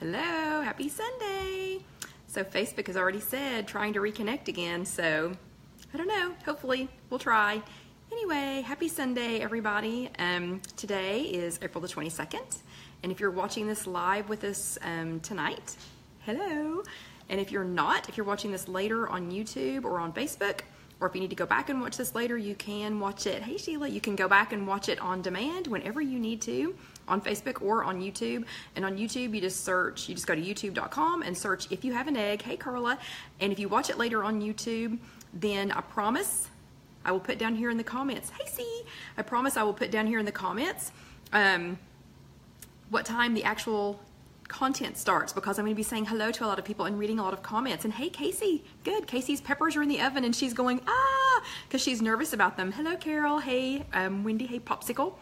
Hello, happy Sunday. So Facebook has already said trying to reconnect again, so I don't know, hopefully we'll try. Anyway, happy Sunday, everybody. Today is April the 22nd, and if you're watching this live with us tonight, hello. And if you're not, if you're watching this later on YouTube or on Facebook, or if you need to go back and watch this later, you can watch it. Hey Sheila, you can go back and watch it on demand whenever you need to, on Facebook or on YouTube. And on YouTube, you just go to youtube.com and search If You Have an Egg. Hey Carla. And if you watch it later on YouTube, then I promise I will put down here in the comments. Hey C, I promise I will put down here in the comments what time the actual content starts, because I'm going to be saying hello to a lot of people and reading a lot of comments. And hey Casey, good. Casey's peppers are in the oven and she's going because she's nervous about them. Hello Carol. Hey Wendy. Hey Popsicle.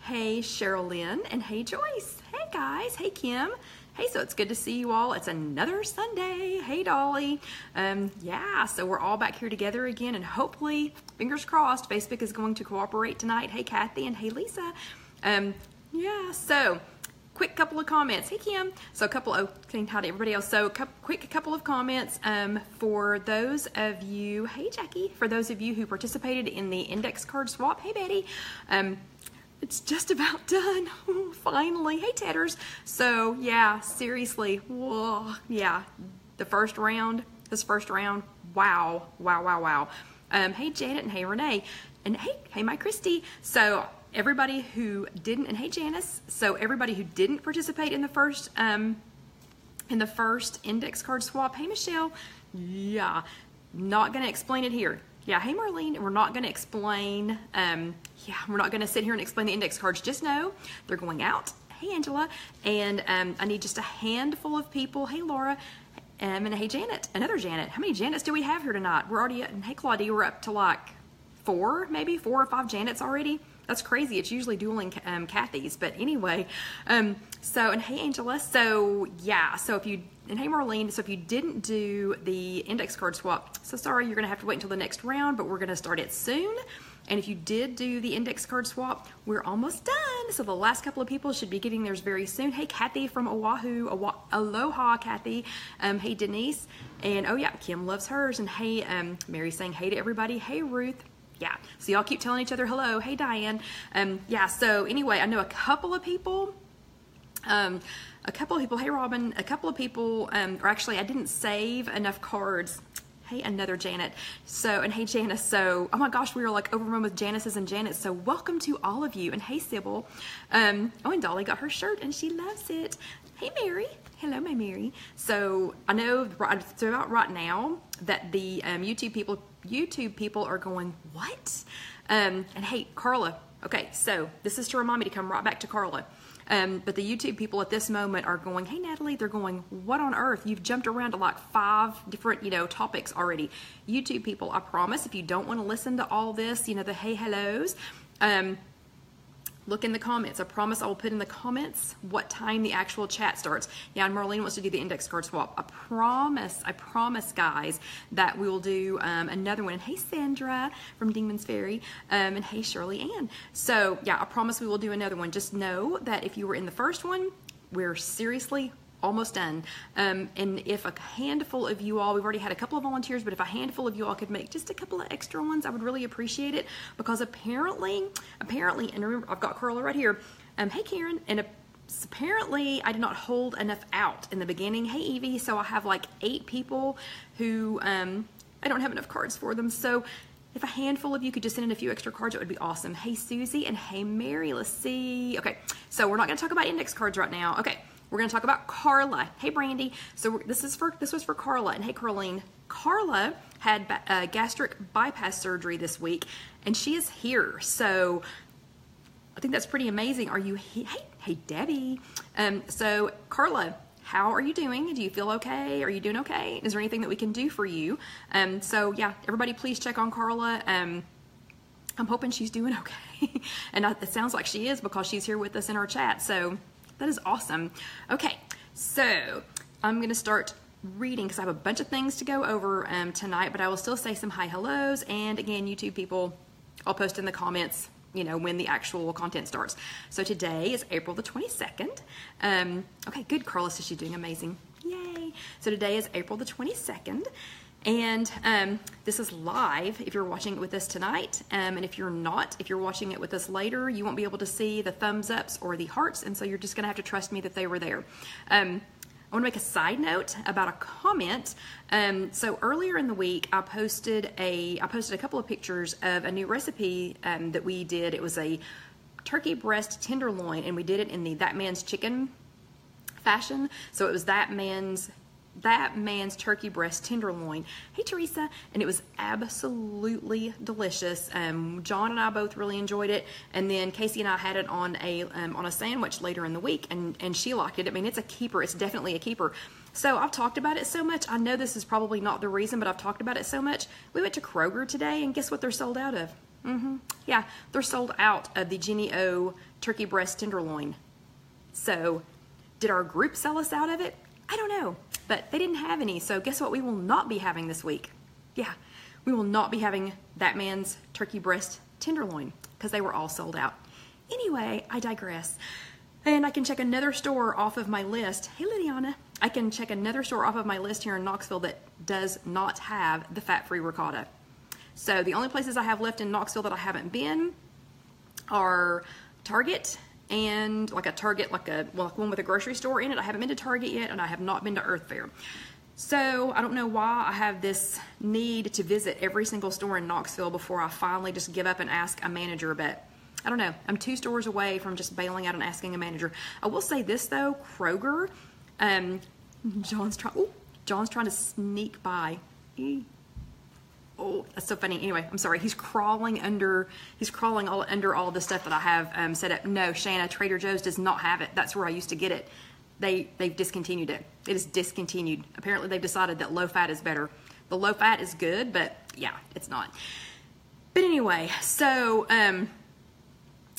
Hey Cheryl Lynn. And hey Joyce. Hey guys. Hey Kim. Hey, so it's good to see you all. It's another Sunday. Hey Dolly. Yeah, so we're all back here together again, and hopefully, fingers crossed, Facebook is going to cooperate tonight. Hey Kathy and hey Lisa. Yeah, so quick couple of comments. Hey Kim. So saying hi to everybody else. So quick couple of comments for those of you, hey Jackie, for those of you who participated in the index card swap. Hey Betty. It's just about done. Finally. Hey Tatters. So yeah, seriously. Whoa. Yeah. This first round, wow. Hey Janet and hey Renee. And hey my Christy. So everybody who didn't, and hey Janice, so everybody who didn't participate in the first index card swap, hey Michelle, yeah, not gonna explain it here. Yeah, hey Marlene, we're not gonna explain, we're not gonna sit here and explain the index cards, just know they're going out. Hey Angela, and I need just a handful of people, hey Laura, and hey Janet, another Janet. How many Janets do we have here tonight? We're already, and hey Claudia, we're up to like four or five Janets already. That's crazy. It's usually dueling Kathy's, but anyway. So, and hey Angela, so yeah, so if you, and hey Marlene, so if you didn't do the index card swap, so sorry, you're gonna have to wait until the next round, but we're gonna start it soon. And if you did do the index card swap, we're almost done. So the last couple of people should be getting theirs very soon. Hey Kathy from Oahu, aloha Kathy. Hey Denise, and oh yeah, Kim loves hers. And hey, Mary saying hey to everybody. Hey Ruth. Yeah, so y'all keep telling each other hello. Hey Diane. Yeah, so anyway, I know a couple of people, hey Robin, a couple of people, or actually I didn't save enough cards. Hey, another Janet. So, and hey Janice, so, oh my gosh, we were like overrun with Janices and Janets, so welcome to all of you. And hey Sybil, oh, and Dolly got her shirt and she loves it. Hey Mary. Hello, my Mary. So I know so about right now that the YouTube people are going, what? And hey, Carla. Okay, so this is to remind me to come right back to Carla. But the YouTube people at this moment are going, hey Natalie, they're going, what on earth? You've jumped around to like 5 different, topics already. YouTube people, I promise, if you don't want to listen to all this, the hey hellos, look in the comments. I promise I will put in the comments what time the actual chat starts. Yeah, and Marlene wants to do the index card swap. I promise, guys, that we will do another one. And hey, Sandra from Dingman's Ferry, and hey, Shirley Ann. So, yeah, I promise we will do another one. Just know that if you were in the first one, we're seriously almost done. And if a handful of you all, we've already had a couple of volunteers, but if a handful of you all could make just a couple of extra ones, I would really appreciate it, because apparently, and remember, I've got Carla right here. Hey Karen, and apparently I did not hold enough out in the beginning. Hey Evie, so I have like 8 people who, I don't have enough cards for them. So if a handful of you could just send in a few extra cards, it would be awesome. Hey Susie and hey Mary, let's see. Okay, so we're not gonna talk about index cards right now. Okay. We're going to talk about Carla. Hey, Brandy. So this was for Carla. And hey, Carlene. Carla had gastric bypass surgery this week, and she is here. So I think that's pretty amazing. Are you here? Hey, Debbie. So Carla, how are you doing? Do you feel okay? Are you doing okay? Is there anything that we can do for you? So yeah, everybody please check on Carla. I'm hoping she's doing okay. And it sounds like she is, because she's here with us in our chat. So that is awesome. Okay, so I'm going to start reading because I have a bunch of things to go over tonight, but I will still say some hi hellos. And again, YouTube people, I'll post in the comments when the actual content starts. So today is April the 22nd. Okay, good. Carla says she's doing amazing. Yay. So today is April the 22nd. And this is live if you're watching it with us tonight. And if you're not, if you're watching it with us later, you won't be able to see the thumbs ups or the hearts. And so you're just going to have to trust me that they were there. I want to make a side note about a comment. So earlier in the week, I posted a couple of pictures of a new recipe that we did. It was a turkey breast tenderloin, and we did it in the That Man's Chicken fashion. So it was that man's turkey breast tenderloin. Hey Teresa, and it was absolutely delicious. John and I both really enjoyed it, and then Casey and I had it on a sandwich later in the week, and she liked it. I mean, it's a keeper. It's definitely a keeper. So I've talked about it so much. I know this is probably not the reason, but I've talked about it so much. We went to Kroger today, and guess what they're sold out of? Yeah, they're sold out of the Jenny O turkey breast tenderloin. So did our group sell us out of it? I don't know. But they didn't have any, so guess what we will not be having this week? Yeah, we will not be having That Man's turkey breast tenderloin because they were all sold out. Anyway, I digress. And I can check another store off of my list. Hey, Lydiana. I can check another store off of my list here in Knoxville that does not have the fat-free ricotta. So the only places I have left in Knoxville that I haven't been are Target, and like a Target, like one with a grocery store in it. I haven't been to Target yet, and I have not been to Earth Fair. So I don't know why I have this need to visit every single store in Knoxville before I finally just give up and ask a manager, but I don't know. I'm 2 stores away from just bailing out and asking a manager. I will say this though, Kroger, John's trying to sneak by. Oh, that's so funny. Anyway, I'm sorry. He's crawling under all the stuff that I have set up. No, Shanna, Trader Joe's does not have it. That's where I used to get it. They've discontinued it. It is discontinued. Apparently they've decided that low fat is better. The low fat is good, but yeah, it's not. But anyway, so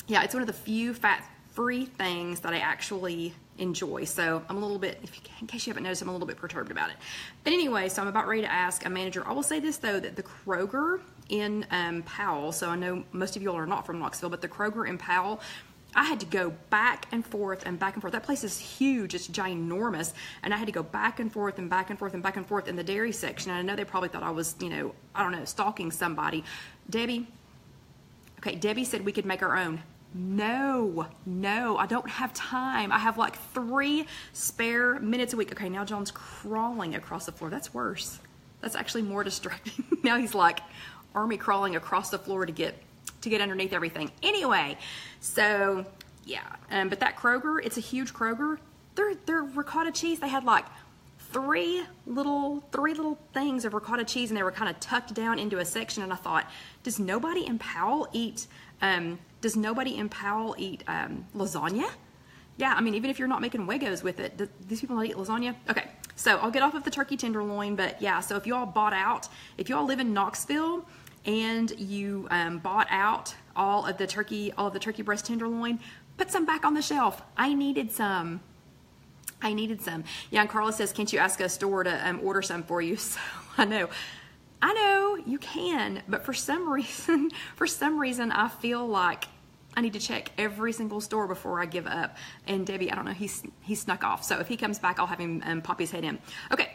yeah, it's one of the few fat-free things that I actually enjoy. So I'm a little bit, in case you haven't noticed, I'm a little bit perturbed about it. But anyway, so I'm about ready to ask a manager. I will say this though, that the Kroger in Powell, so I know most of you all are not from Knoxville, but the Kroger in Powell, I had to go back and forth and back and forth. That place is huge, it's ginormous, and I had to go back and forth and back and forth and back and forth in the dairy section. And I know they probably thought I was, I don't know, stalking somebody. Debbie said we could make our own. No, I don't have time. I have like 3 spare minutes a week. Okay, now John's crawling across the floor. That's worse. That's actually more distracting. Now he's like army crawling across the floor to get underneath everything. Anyway, so yeah, but that Kroger, it's a huge Kroger. Their ricotta cheese, they had like 3 little things of ricotta cheese, and they were kind of tucked down into a section. And I thought, does nobody in Powell eat lasagna? Yeah, I mean, even if you're not making Wegos with it, do these people not eat lasagna? Okay, so I'll get off of the turkey tenderloin, but yeah, so if you all live in Knoxville and you bought out all of the turkey breast tenderloin, put some back on the shelf. I needed some. Yeah, and Carla says, can't you ask a store to order some for you? So I know you can, but for some reason, I feel like I need to check every single store before I give up. And Debbie, I don't know, he snuck off. So if he comes back, I'll have him pop his head in. Okay,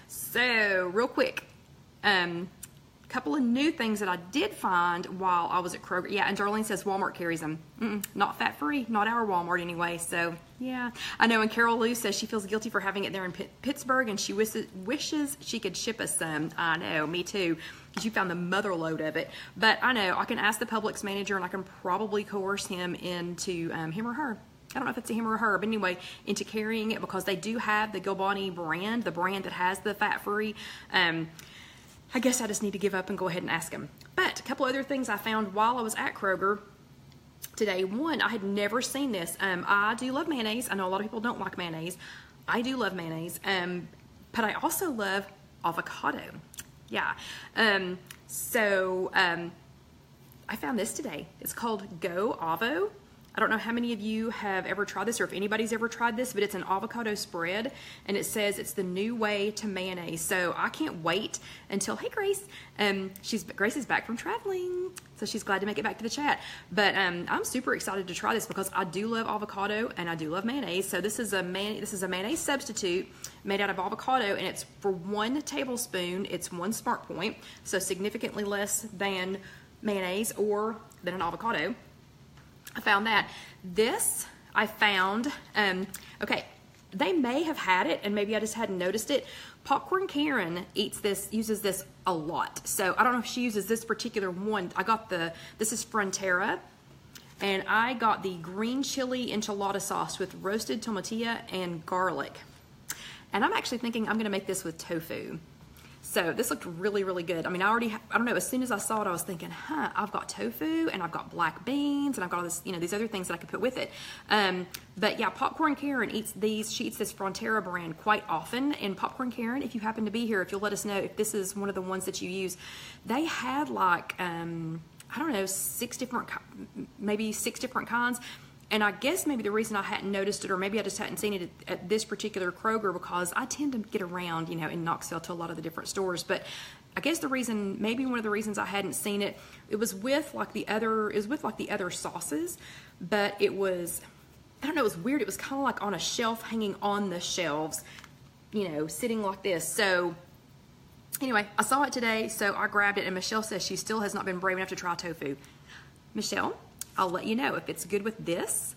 so real quick, couple of new things that I did find while I was at Kroger. Yeah, and Darlene says Walmart carries them. Not fat-free, not our Walmart anyway. So yeah, I know. And Carol Lou says she feels guilty for having it there in Pittsburgh, and she wishes she could ship us some. I know, me too, because you found the mother load of it. But I know I can ask the Publix manager, and I can probably coerce him into him or her. I don't know if it's a him or a her, but anyway, into carrying it, because they do have the Gilbani brand, the brand that has the fat-free. I guess I just need to give up and go ahead and ask him. But a couple other things I found while I was at Kroger today. One, I had never seen this. I do love mayonnaise. I know a lot of people don't like mayonnaise. I do love mayonnaise, but I also love avocado. Yeah. So I found this today. It's called Go Avo. I don't know how many of you have ever tried this or if anybody's ever tried this, but it's an avocado spread and it says it's the new way to mayonnaise. So I can't wait until, hey Grace, Grace is back from traveling, so she's glad to make it back to the chat. But I'm super excited to try this because I do love avocado and I do love mayonnaise. So this is a mayonnaise substitute made out of avocado, and it's for 1 tablespoon. It's 1 smart point, so significantly less than mayonnaise or than an avocado. I found that. This, I found, okay, they may have had it and maybe I just hadn't noticed it. Popcorn Karen uses this a lot. So I don't know if she uses this particular one. I got this is Frontera, and I got the green chili enchilada sauce with roasted tomatilla and garlic. And I'm actually thinking I'm gonna make this with tofu. So this looked really, really good. I mean, I don't know, as soon as I saw it, I was thinking, I've got tofu and I've got black beans and I've got all this, these other things that I could put with it. But yeah, Popcorn Karen eats these. She eats this Frontera brand quite often. And Popcorn Karen, if you happen to be here, if you'll let us know if this is one of the ones that you use, they had like, I don't know, maybe six different kinds. And I guess maybe the reason I hadn't noticed it, or maybe I just hadn't seen it at this particular Kroger, because I tend to get around, in Knoxville to a lot of the different stores. But I guess maybe one of the reasons I hadn't seen it, it was with like the other sauces, but it was, I don't know, it was weird. It was kind of like on a shelf, hanging on the shelves, sitting like this. So anyway, I saw it today, so I grabbed it, and Michelle says she still has not been brave enough to try tofu. Michelle, I'll let you know if it's good with this.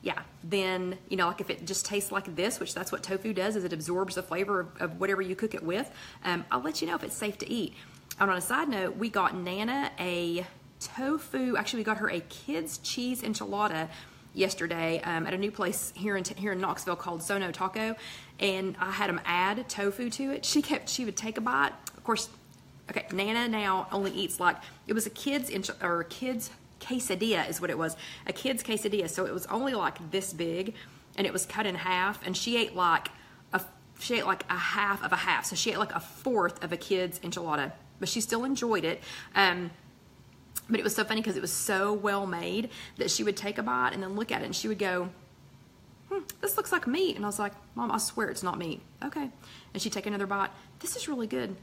Yeah, then, like if it just tastes like this, which that's what tofu does, is it absorbs the flavor of whatever you cook it with. I'll let you know if it's safe to eat. And on a side note, we got Nana a tofu, actually we got her a kids cheese enchilada yesterday at a new place here in Knoxville called Sono Taco, and I had them add tofu to it. She would take a bite. Of course, okay, Nana now only eats it was a kids quesadilla is what it was, a kid's quesadilla. So it was only like this big, and it was cut in half, and she ate like a half of a half. So she ate like a fourth of a kid's enchilada, but she still enjoyed it. But it was so funny because it was so well made that she would take a bite and then look at it and she would go, this looks like meat. And I was like, Mom, I swear it's not meat. Okay. And she'd take another bite. This is really good.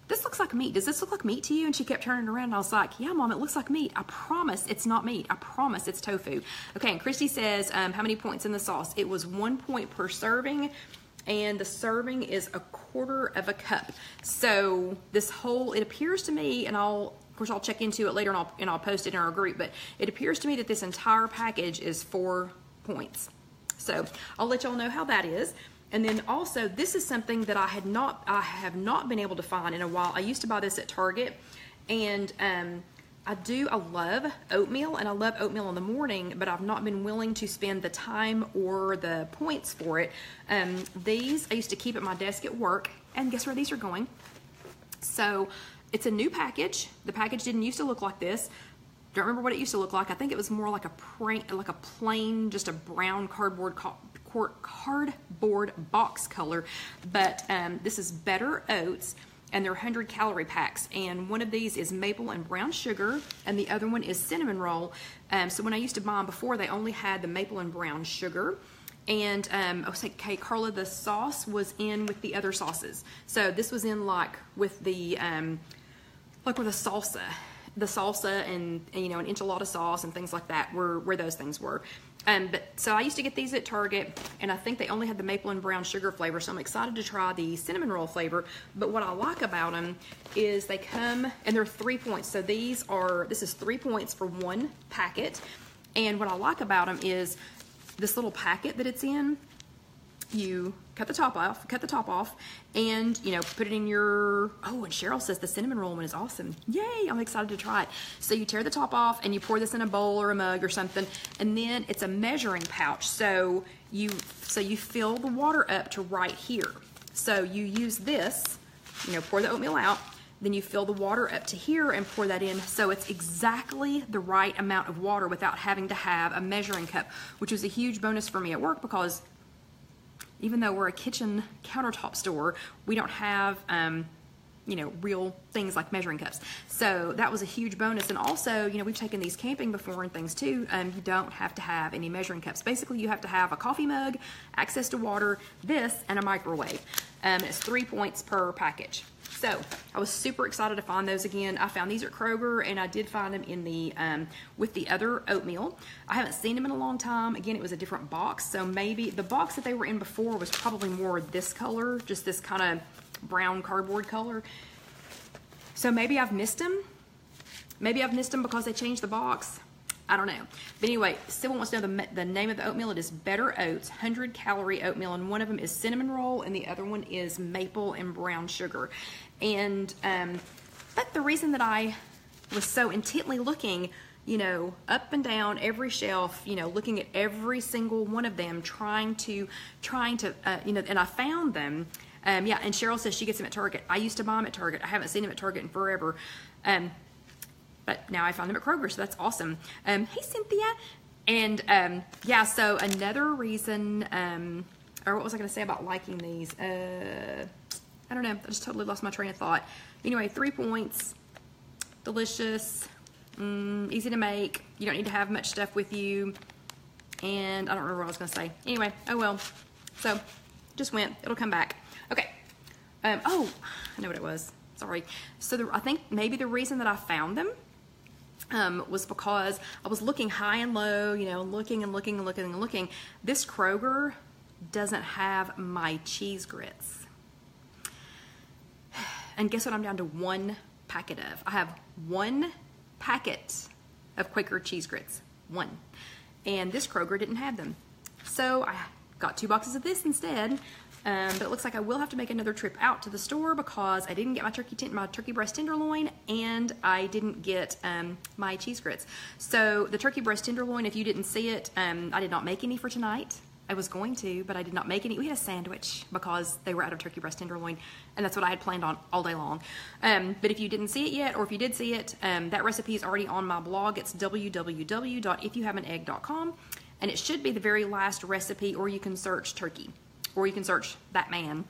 This looks like meat. Does this look like meat to you? And she kept turning around, and I was like, yeah, Mom, it looks like meat. I promise it's not meat. I promise it's tofu. Okay, and Christy says, how many points in the sauce? It was 1 point per serving, and the serving is 1/4 cup. So it appears to me, and of course I'll check into it later and I'll post it in our group, but it appears to me that this entire package is 4 points. So I'll let y'all know how that is. And then also, this is something that I have not been able to find in a while. I used to buy this at Target, and I love oatmeal, and I love oatmeal in the morning, but I've not been willing to spend the time or the points for it. These I used to keep at my desk at work, and guess where these are going? So it's a new package. The package didn't used to look like this. Don't remember what it used to look like. I think it was more like a plain, just a brown cardboard box color, but this is Better Oats, and they're 100-calorie packs, and one of these is maple and brown sugar, and the other one is cinnamon roll. So when I used to buy them before, they only had the maple and brown sugar, and I was like, okay, Carla, the sauce was in with the other sauces. So this was in with the salsa. The salsa and an enchilada sauce and things like that were where those things were. So I used to get these at Target, and I think they only had the maple and brown sugar flavor, so I'm excited to try the cinnamon roll flavor. But what I like about them is they come, and they're 3 points. So this is 3 points for 1 packet. And what I like about them is this little packet that it's in. You cut the top off, and put it in your, and Cheryl says the cinnamon roll one is awesome. Yay, I'm excited to try it. So you tear the top off and you pour this in a bowl or a mug or something, and then it's a measuring pouch. So you fill the water up to right here. So you use this, pour the oatmeal out, then you fill the water up to here and pour that in. So it's exactly the right amount of water without having to have a measuring cup, which was a huge bonus for me at work, because even though we're a kitchen countertop store, we don't have real things like measuring cups. So that was a huge bonus. And also, we've taken these camping before and things too. You don't have to have any measuring cups. Basically, you have to have a coffee mug, access to water, this, and a microwave. It's 3 points per package. So I was super excited to find those again. I found these at Kroger, and I did find them in the with the other oatmeal. I haven't seen them in a long time. Again, it was a different box, so maybe the box that they were in before was probably more this color, just this kind of brown cardboard color. So maybe I've missed them. Maybe I've missed them because they changed the box. I don't know. But anyway, Sybil wants to know the name of the oatmeal. It is Better Oats, 100-calorie oatmeal, and one of them is cinnamon roll, and the other one is maple and brown sugar. And but the reason that I was so intently looking, up and down every shelf, looking at every single one of them, trying to, and I found them. Yeah, and Cheryl says she gets them at Target. I used to buy them at Target. I haven't seen them at Target in forever. But now I found them at Kroger, so that's awesome. Hey, Cynthia. And yeah, so another reason, or what was I going to say about liking these? I don't know. I just totally lost my train of thought. Anyway, 3 points. Delicious. Easy to make. You don't need to have much stuff with you. And I don't remember what I was going to say. Anyway, oh well. So, just went. It'll come back. Okay. Oh, I know what it was. Sorry. So I think maybe the reason that I found them was because I was looking high and low, looking and looking and looking and looking. This Kroger doesn't have my cheese grits. And guess what I'm down to one packet of? I have one packet of Quaker cheese grits. One. And this Kroger didn't have them. So I got 2 boxes of this instead. But it looks like I will have to make another trip out to the store because I didn't get my turkey breast tenderloin, and I didn't get my cheese grits. So the turkey breast tenderloin, if you didn't see it, I did not make any for tonight. I was going to, but I did not make any. We had a sandwich because they were out of turkey breast tenderloin, and that's what I had planned on all day long. But if you didn't see it yet, or if you did see it, that recipe is already on my blog. It's www.IfYouHaveAnEgg.com, and it should be the very last recipe, or you can search turkey. Or you can search that man,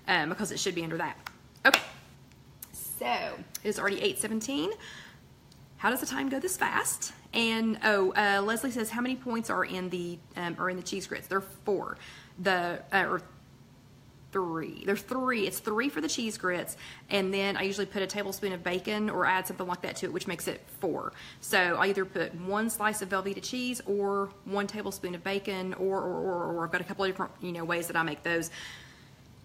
because it should be under that. Okay, so it's already 8:17. How does the time go this fast? And Leslie says, how many points are in the cheese grits? There are 4. Or 3. There's 3. It's 3 for the cheese grits, and then I usually put a tablespoon of bacon or add something like that to it, which makes it 4. So I either put 1 slice of Velveeta cheese or 1 tablespoon of bacon, or I've got a couple of different ways that I make those.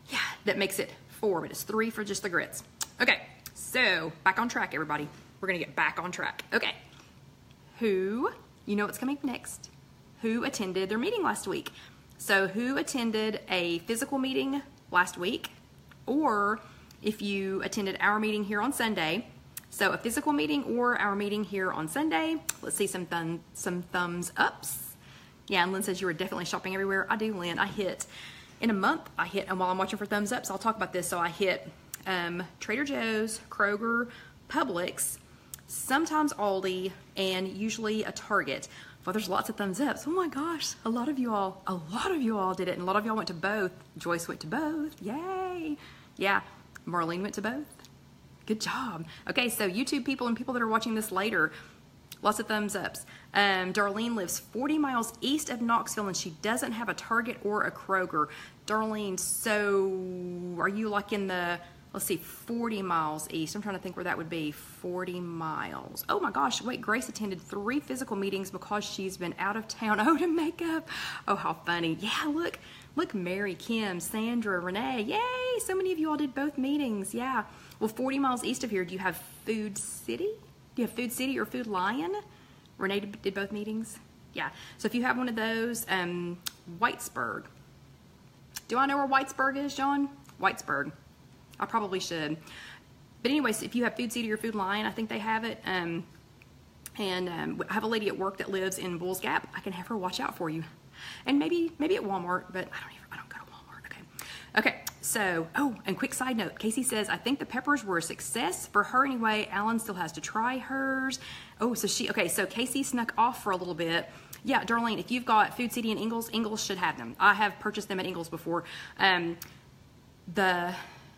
Yeah, that makes it 4, but it's 3 for just the grits. Okay, so back on track, everybody. We're gonna get back on track. Okay, what's coming next? Who attended their meeting last week? So who attended a physical meeting last week, or if you attended our meeting here on Sunday, so a physical meeting or our meeting here on Sunday. Let's see some thumbs ups. Yeah, and Lynn says you were definitely shopping everywhere. I do, Lynn. In a month, and while I'm watching for thumbs ups, I'll talk about this. So I hit Trader Joe's, Kroger, Publix, sometimes Aldi, and usually a Target. Well, there's lots of thumbs ups. Oh my gosh, a lot of you all did it, and a lot of y'all went to both. Joyce went to both. Yay! Yeah, Marlene went to both. Good job. Okay, so YouTube people and people that are watching this later, lots of thumbs ups. Darlene lives 40 miles east of Knoxville, and she doesn't have a Target or a Kroger. Darlene, so are you like in the, let's see, 40 miles east? I'm trying to think where that would be. 40 miles. Oh my gosh, wait, Grace attended 3 physical meetings because she's been out of town. Oh, to makeup. Oh, how funny. Yeah, look, Mary, Kim, Sandra, Renee. Yay, so many of you all did both meetings. Yeah. Well, 40 miles east of here, do you have Food City? Do you have Food City or Food Lion? Renee did both meetings. Yeah, so if you have one of those, Whitesburg. Do I know where Whitesburg is, John? Whitesburg. I probably should. But anyways, if you have Food City or Food Lion, I think they have it. I have a lady at work that lives in Bulls Gap. I can have her watch out for you. And maybe at Walmart, but I don't go to Walmart. Okay, so, oh, and quick side note. Casey says, I think the peppers were a success for her anyway. Alan still has to try hers. Oh, so so Casey snuck off for a little bit. Yeah, Darlene, if you've got Food City and Ingles should have them. I have purchased them at Ingles before.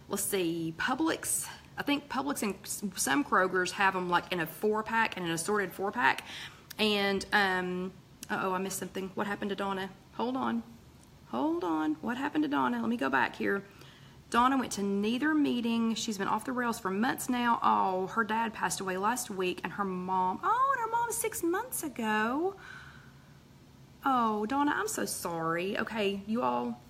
let's see, Publix. I think Publix and some Kroger's have them like in a 4-pack and an assorted 4-pack. And, uh-oh, I missed something. What happened to Donna? Hold on. Hold on. What happened to Donna? Let me go back here. Donna went to neither meeting. She's been off the rails for months now. Oh, her dad passed away last week, and her mom, oh, and her mom 6 months ago. Oh, Donna, I'm so sorry. Okay, you all,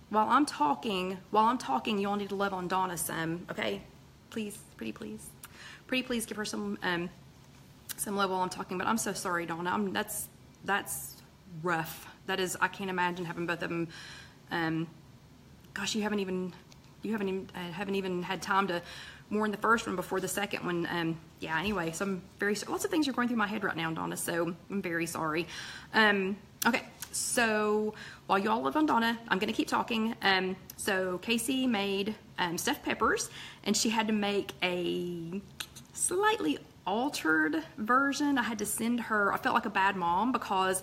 while I'm talking, you all need to love on Donna some, okay? Please, pretty please. Pretty please give her some love while I'm talking, but I'm so sorry, Donna. That's rough. That is, I can't imagine having both of them. Gosh, you haven't even had time to mourn the first one before the second one. Yeah, anyway, so I'm lots of things are going through my head right now, Donna, so I'm very sorry. Okay, so while y'all live on Donna, I'm going to keep talking. So Casey made stuffed peppers, and she had to make a slightly altered version. I had to send her, I felt like a bad mom because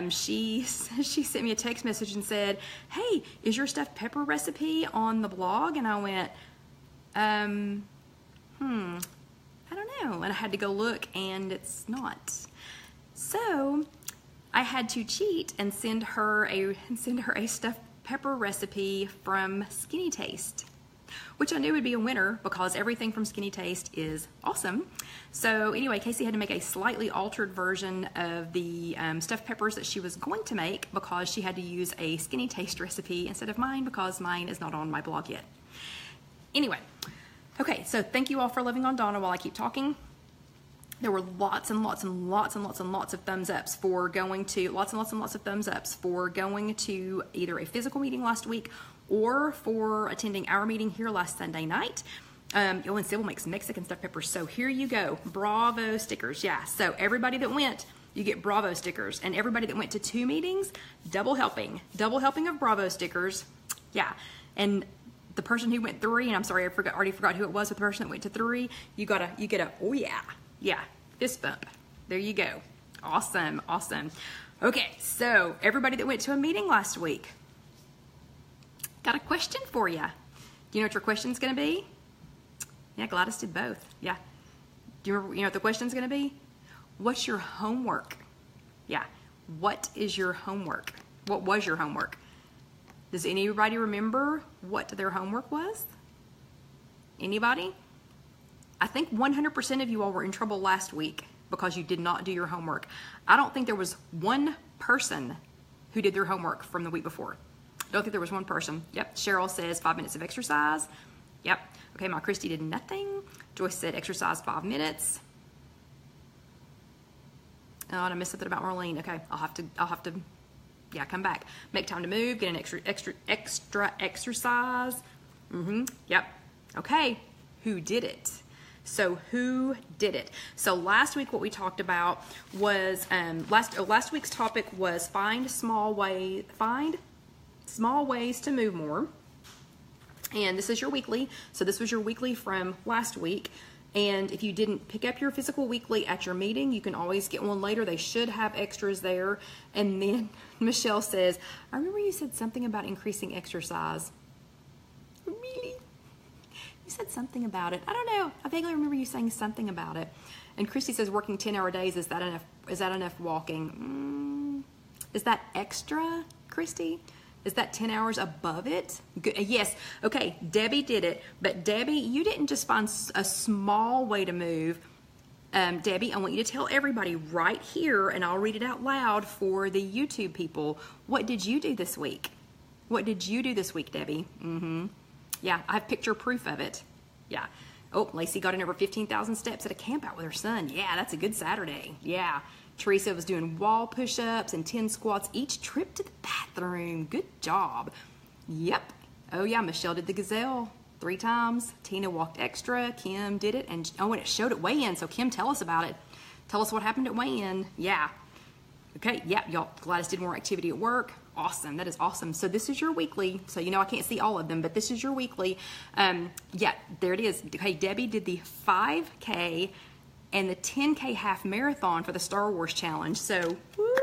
she sent me a text message and said, hey, is your stuffed pepper recipe on the blog? And I went, I don't know. And I had to go look, and it's not. So I had to cheat and send her a stuffed pepper recipe from Skinny Taste, which I knew would be a winner because everything from Skinny Taste is awesome. So anyway, Casey had to make a slightly altered version of the stuffed peppers that she was going to make because she had to use a Skinny Taste recipe instead of mine because mine is not on my blog yet. Anyway, okay, so thank you all for living on Donna while I keep talking. There were lots and lots and lots and lots and lots of thumbs ups for going to, either a physical meeting last week or for attending our meeting here last Sunday night. You'll and Sybil makes Mexican stuffed peppers. So here you go. Bravo stickers. Yeah. So everybody that went, you get Bravo stickers. And everybody that went to 2 meetings, double helping of Bravo stickers. Yeah. And the person who went 3, and I'm sorry, I already forgot who it was, but the person that went to 3, you get a, oh yeah. Yeah. Fist bump. There you go. Awesome. Awesome. Okay. So everybody that went to a meeting last week, got a question for you. Do you know what your question's going to be? Yeah, Gladys did both. Yeah. Do you remember, you know what the question's going to be? What's your homework? Yeah. What is your homework? What was your homework? Does anybody remember what their homework was? Anybody? I think 100% of you all were in trouble last week because you did not do your homework. I don't think there was one person who did their homework from the week before. Don't think there was one person. Yep. Cheryl says 5 minutes of exercise. Yep. Okay, my Christy did nothing. Joyce said exercise 5 minutes. Oh, and I missed something about Marlene. Okay, I'll have to, yeah, come back. Make time to move. Get an extra exercise. Yep. Okay. Who did it? So who did it? So last week what we talked about was last week's topic was find small ways to move more. And this is your weekly. So this was your weekly from last week. And if you didn't pick up your physical weekly at your meeting, you can always get one later. They should have extras there. And then Michelle says, I remember you said something about increasing exercise. Really? You said something about it. I don't know. I vaguely remember you saying something about it. And Christy says working 10-hour days, is that enough? Is that enough walking? Is that extra, Christy? Is that 10 hours above it? Good. Yes. Okay, Debbie did it. But Debbie, you didn't just find a small way to move. Debbie, I want you to tell everybody right here, and I'll read it out loud for the YouTube people. What did you do this week? What did you do this week, Debbie? Yeah, I have picture proof of it. Yeah. Oh, Lacey got in over 15,000 steps at a camp out with her son. Yeah, that's a good Saturday. Yeah. Teresa was doing wall push-ups and 10 squats each trip to the bathroom. Good job. Yep. Oh, yeah, Michelle did the gazelle 3 times. Tina walked extra. Kim did it. And it showed at weigh-in. So, Kim, tell us about it. Tell us what happened at weigh-in. Yeah. Okay, yeah, y'all, Gladys did more activity at work. Awesome, that is awesome. So this is your weekly. So you know I can't see all of them, but this is your weekly. Yeah, there it is. Okay, Debbie did the 5K and the 10K half marathon for the Star Wars challenge. So, woo,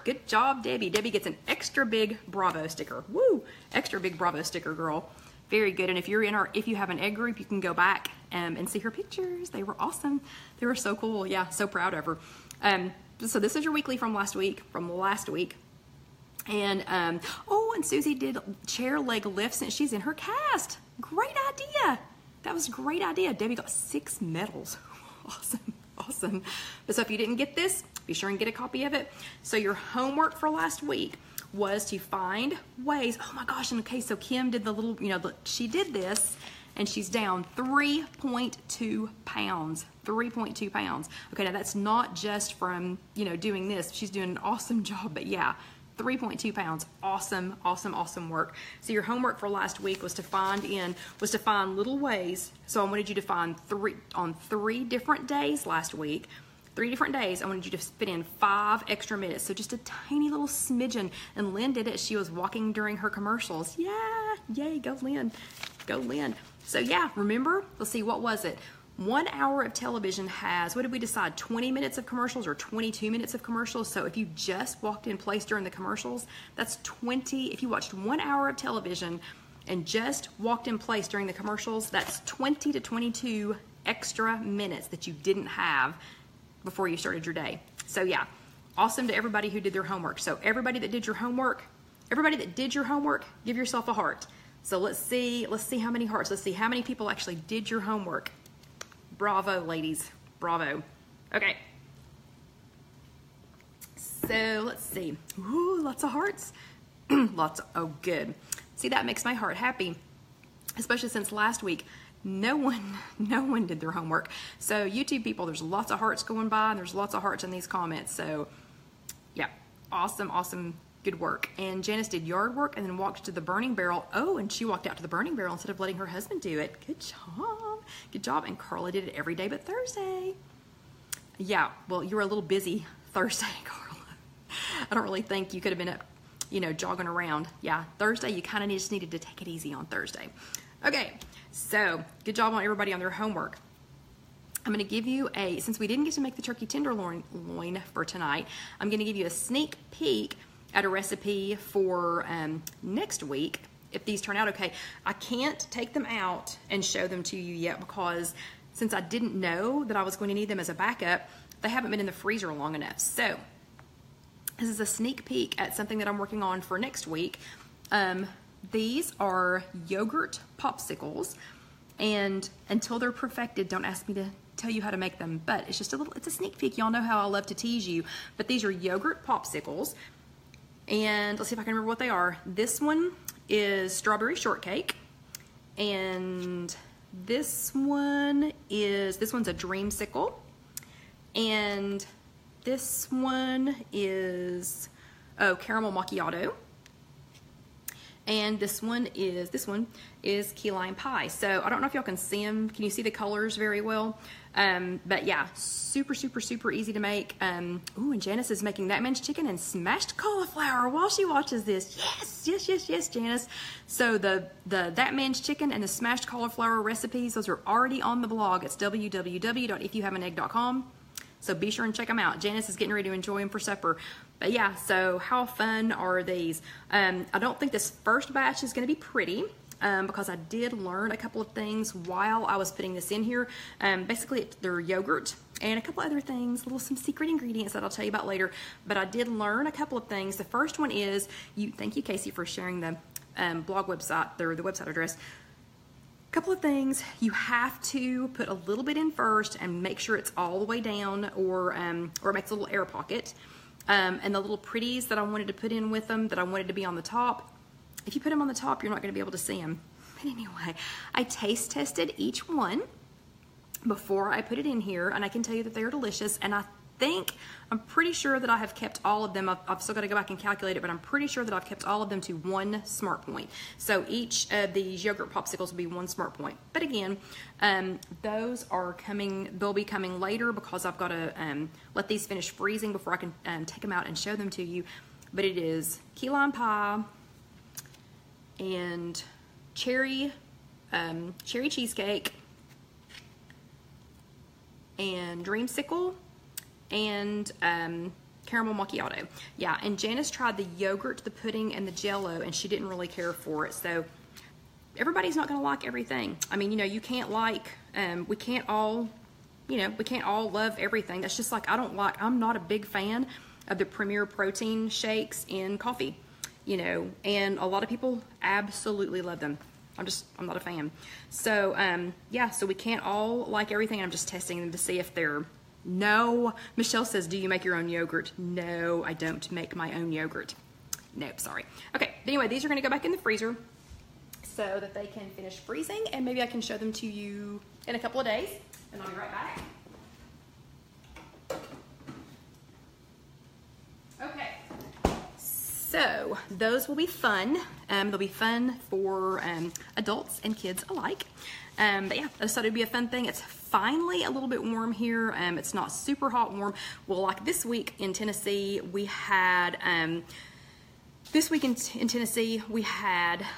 good job, Debbie. Debbie gets an extra big Bravo sticker. Woo, extra big Bravo sticker, girl. Very good. And if you're in our If You Have an Egg group, you can go back and see her pictures. They were awesome. They were so cool. Yeah, so proud of her. So this is your weekly from last week. And oh, and Susie did chair leg lifts since she's in her cast. Great idea. That was a great idea. Debbie got 6 medals. Awesome, awesome. But so if you didn't get this, be sure and get a copy of it. So your homework for last week was to find ways. Oh my gosh, and okay, so Kim did the little, she did this and she's down 3.2 pounds. 3.2 pounds. Okay, now that's not just from, doing this. She's doing an awesome job, but yeah, 3.2 pounds. Awesome, awesome, awesome work. So your homework for last week was to find little ways. So I wanted you to find 3 different days last week. 3 different days, I wanted you to fit in 5 extra minutes. So just a tiny little smidgen. And Lynn did it. She was walking during her commercials. Yeah, yay, go Lynn. Go Lynn. So yeah, remember, let's see, what was it? 1 hour of television has, what did we decide, 20 minutes of commercials or 22 minutes of commercials? So if you just walked in place during the commercials, that's 20. If you watched 1 hour of television and just walked in place during the commercials, that's 20 to 22 extra minutes that you didn't have before you started your day. So yeah, awesome to everybody who did their homework. So everybody that did your homework, give yourself a heart. So let's see how many hearts. Let's see how many people actually did your homework. Bravo, ladies, bravo. Okay. So let's see. Ooh, lots of hearts. Oh good. See, that makes my heart happy, especially since last week no one did their homework. So YouTube people, there's lots of hearts going by and there's lots of hearts in these comments. So yeah, awesome, awesome, good work. And Janice did yard work and then walked to the burning barrel. Oh, and she walked out to the burning barrel instead of letting her husband do it. Good job. Good job. And Carla did it every day but Thursday. Yeah, well, you were a little busy Thursday, Carla. I don't really think you could have been up, jogging around. Yeah, Thursday, you kind of just needed to take it easy on Thursday. Okay, so good job on everybody on their homework. I'm going to give you since we didn't get to make the turkey tenderloin for tonight, I'm going to give you a sneak peek at a recipe for next week if these turn out okay. I can't take them out and show them to you yet because since I didn't know that I was going to need them as a backup, they haven't been in the freezer long enough. So this is a sneak peek at something that I'm working on for next week. These are yogurt popsicles, and until they're perfected, don't ask me to tell you how to make them, but it's just it's a sneak peek. Y'all know how I love to tease you, but these are yogurt popsicles, and let's see if I can remember what they are. This one is strawberry shortcake, and this one's a dreamsicle, and this one is caramel macchiato. And this one is key lime pie. So I don't know if y'all can see them. Can you see the colors very well? But yeah, super, super, super easy to make. Ooh, and Janice is making that man's chicken and smashed cauliflower while she watches this. Yes, yes, yes, yes, Janice. So the that man's chicken and the smashed cauliflower recipes, those are already on the blog. It's www.ifyouhaveanegg.com. So be sure and check them out. Janice is getting ready to enjoy them for supper. But yeah, so how fun are these? I don't think this first batch is going to be pretty because I did learn a couple of things while I was putting this in here. Basically, they're yogurt and a couple other things, some secret ingredients that I'll tell you about later. But I did learn a couple of things. The first one is, thank you, Casey, for sharing the blog website, the website address. Couple of things, you have to put a little bit in first and make sure it's all the way down, or it makes a little air pocket. And the little pretties that I wanted to put in with them, that I wanted to be on the top, if you put them on the top, you're not going to be able to see them. But anyway, I taste tested each one before I put it in here, and I can tell you that they are delicious. And I'm pretty sure that I have kept all of them. I've still got to go back and calculate it, but I'm pretty sure that I've kept all of them to 1 smart point. So each of these yogurt popsicles will be 1 smart point. But again, those are coming, they'll be coming later because I've got to let these finish freezing before I can take them out and show them to you. But it is key lime pie and cherry cheesecake and dreamsicle and caramel macchiato. Yeah, and Janice tried the yogurt, the pudding, and the jello, and she didn't really care for it. So everybody's not going to like everything. I mean, you know, you can't like, we can't all, you know, we can't all love everything. That's just like, I'm not a big fan of the Premier protein shakes in coffee, you know, and a lot of people absolutely love them. I'm not a fan. So, yeah, so we can't all like everything. I'm just testing them to see if they're, no. Michelle says, do you make your own yogurt? No, I don't make my own yogurt. Nope, sorry. Okay, but anyway, these are gonna go back in the freezer so that they can finish freezing, and maybe I can show them to you in a couple of days, and I'll be right back. Okay, so those will be fun. They'll be fun for adults and kids alike. But yeah, I just thought it'd be a fun thing. It's finally a little bit warm here. It's not super hot warm. Well, like this week in Tennessee, we had,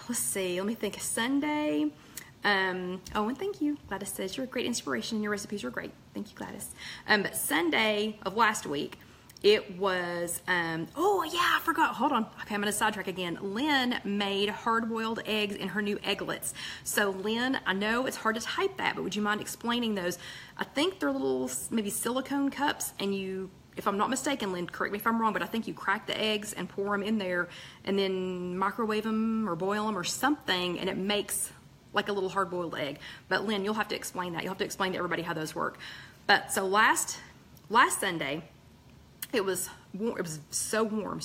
let's see, let me think, Sunday. Oh, and thank you. Gladys says you're a great inspiration and your recipes are great. Thank you, Gladys. But Sunday of last week, it was, oh yeah, I forgot. Hold on. Okay, I'm going to sidetrack again. Lynn made hard-boiled eggs in her new egglets. So Lynn, I know it's hard to type that, but would you mind explaining those? I think they're little, maybe silicone cups, and you, if I'm not mistaken, Lynn, correct me if I'm wrong, but I think you crack the eggs and pour them in there and then microwave them or boil them or something, and it makes like a little hard-boiled egg. But Lynn, you'll have to explain that. You'll have to explain to everybody how those work. But so last Sunday, it was warm. It was so warm,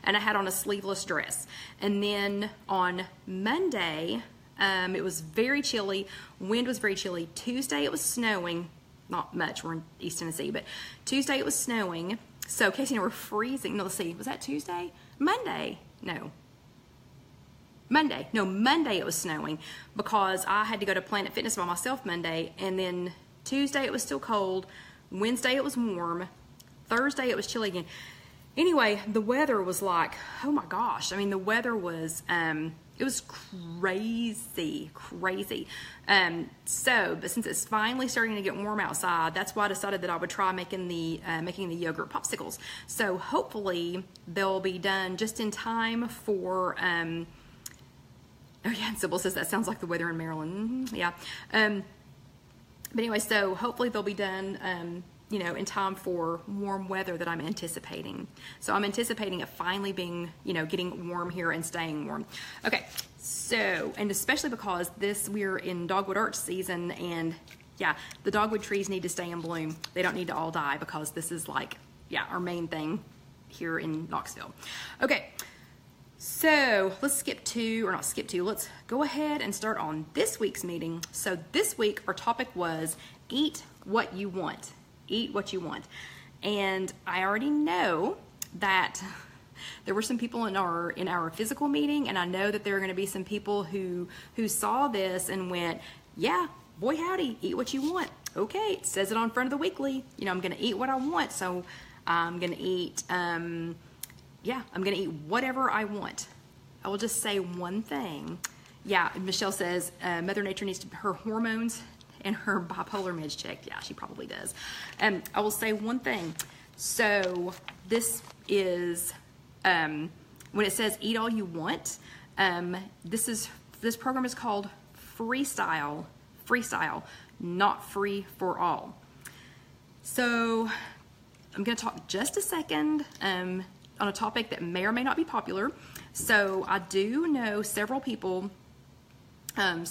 and I had on a sleeveless dress. And then on Monday, it was very chilly. Wind was very chilly. Tuesday, it was snowing. Not much. We're in East Tennessee, but Tuesday it was snowing. So Casey and I were freezing. No, let's see. Was that Tuesday? Monday. No, Monday it was snowing because I had to go to Planet Fitness by myself Monday. And then Tuesday it was still cold. Wednesday it was warm. Thursday it was chilly again. Anyway, the weather was like, oh my gosh. I mean, the weather was, it was crazy. But since it's finally starting to get warm outside, that's why I decided that I would try making the yogurt popsicles. So hopefully they'll be done just in time for, oh yeah, and Sybil says that sounds like the weather in Maryland. Yeah. But anyway, so hopefully they'll be done, you know, in time for warm weather that I'm anticipating. So I'm anticipating it finally being, you know, getting warm here and staying warm. Okay, so, and especially because we're in dogwood arch season, and yeah, the dogwood trees need to stay in bloom. They don't need to all die because this is like, yeah, our main thing here in Knoxville. Okay, so let's let's go ahead and start on this week's meeting. So this week, our topic was eat what you want. Eat what you want. And I already know that there were some people in our physical meeting, and I know that there are going to be some people who saw this and went, yeah, boy howdy, eat what you want. Okay, it says it on front of the weekly. You know, I'm going to eat what I want, so I'm going to eat, yeah, I'm going to eat whatever I want. I will just say one thing. Yeah, Michelle says Mother Nature needs her hormones and her bipolar meds checked. Yeah, she probably does. I will say one thing. So this is, when it says eat all you want, this program is called Freestyle, not free for all. So I'm going to talk just a second on a topic that may or may not be popular. So I do know several people in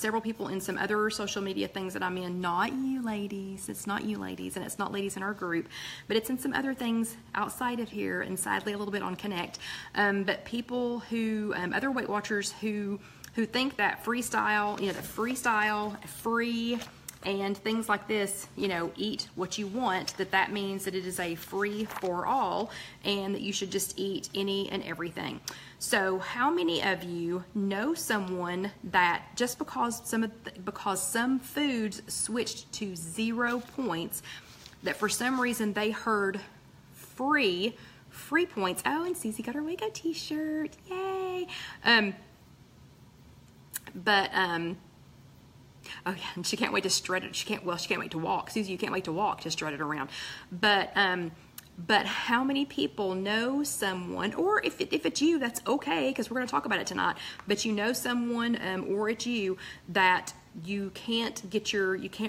some other social media things that I'm in, not you ladies, it's not you ladies, and it's not ladies in our group, but it's in some other things outside of here, and sadly a little bit on Connect, but people who, other Weight Watchers who think that freestyle, you know, the freestyle, free, and things like this, you know, eat what you want, that means that it is a free for all, and that you should just eat any and everything. So how many of you know someone that just because some foods switched to 0 points, that for some reason they heard free points? Oh, and Cece got her Waco t-shirt, yay! Oh yeah, and she can't wait to strut it. She can't wait to walk. Susie, you can't wait to walk to strut it around. But But how many people know someone, or if it's you, that's okay, because we're going to talk about it tonight, but you know someone, or it's you, that you can't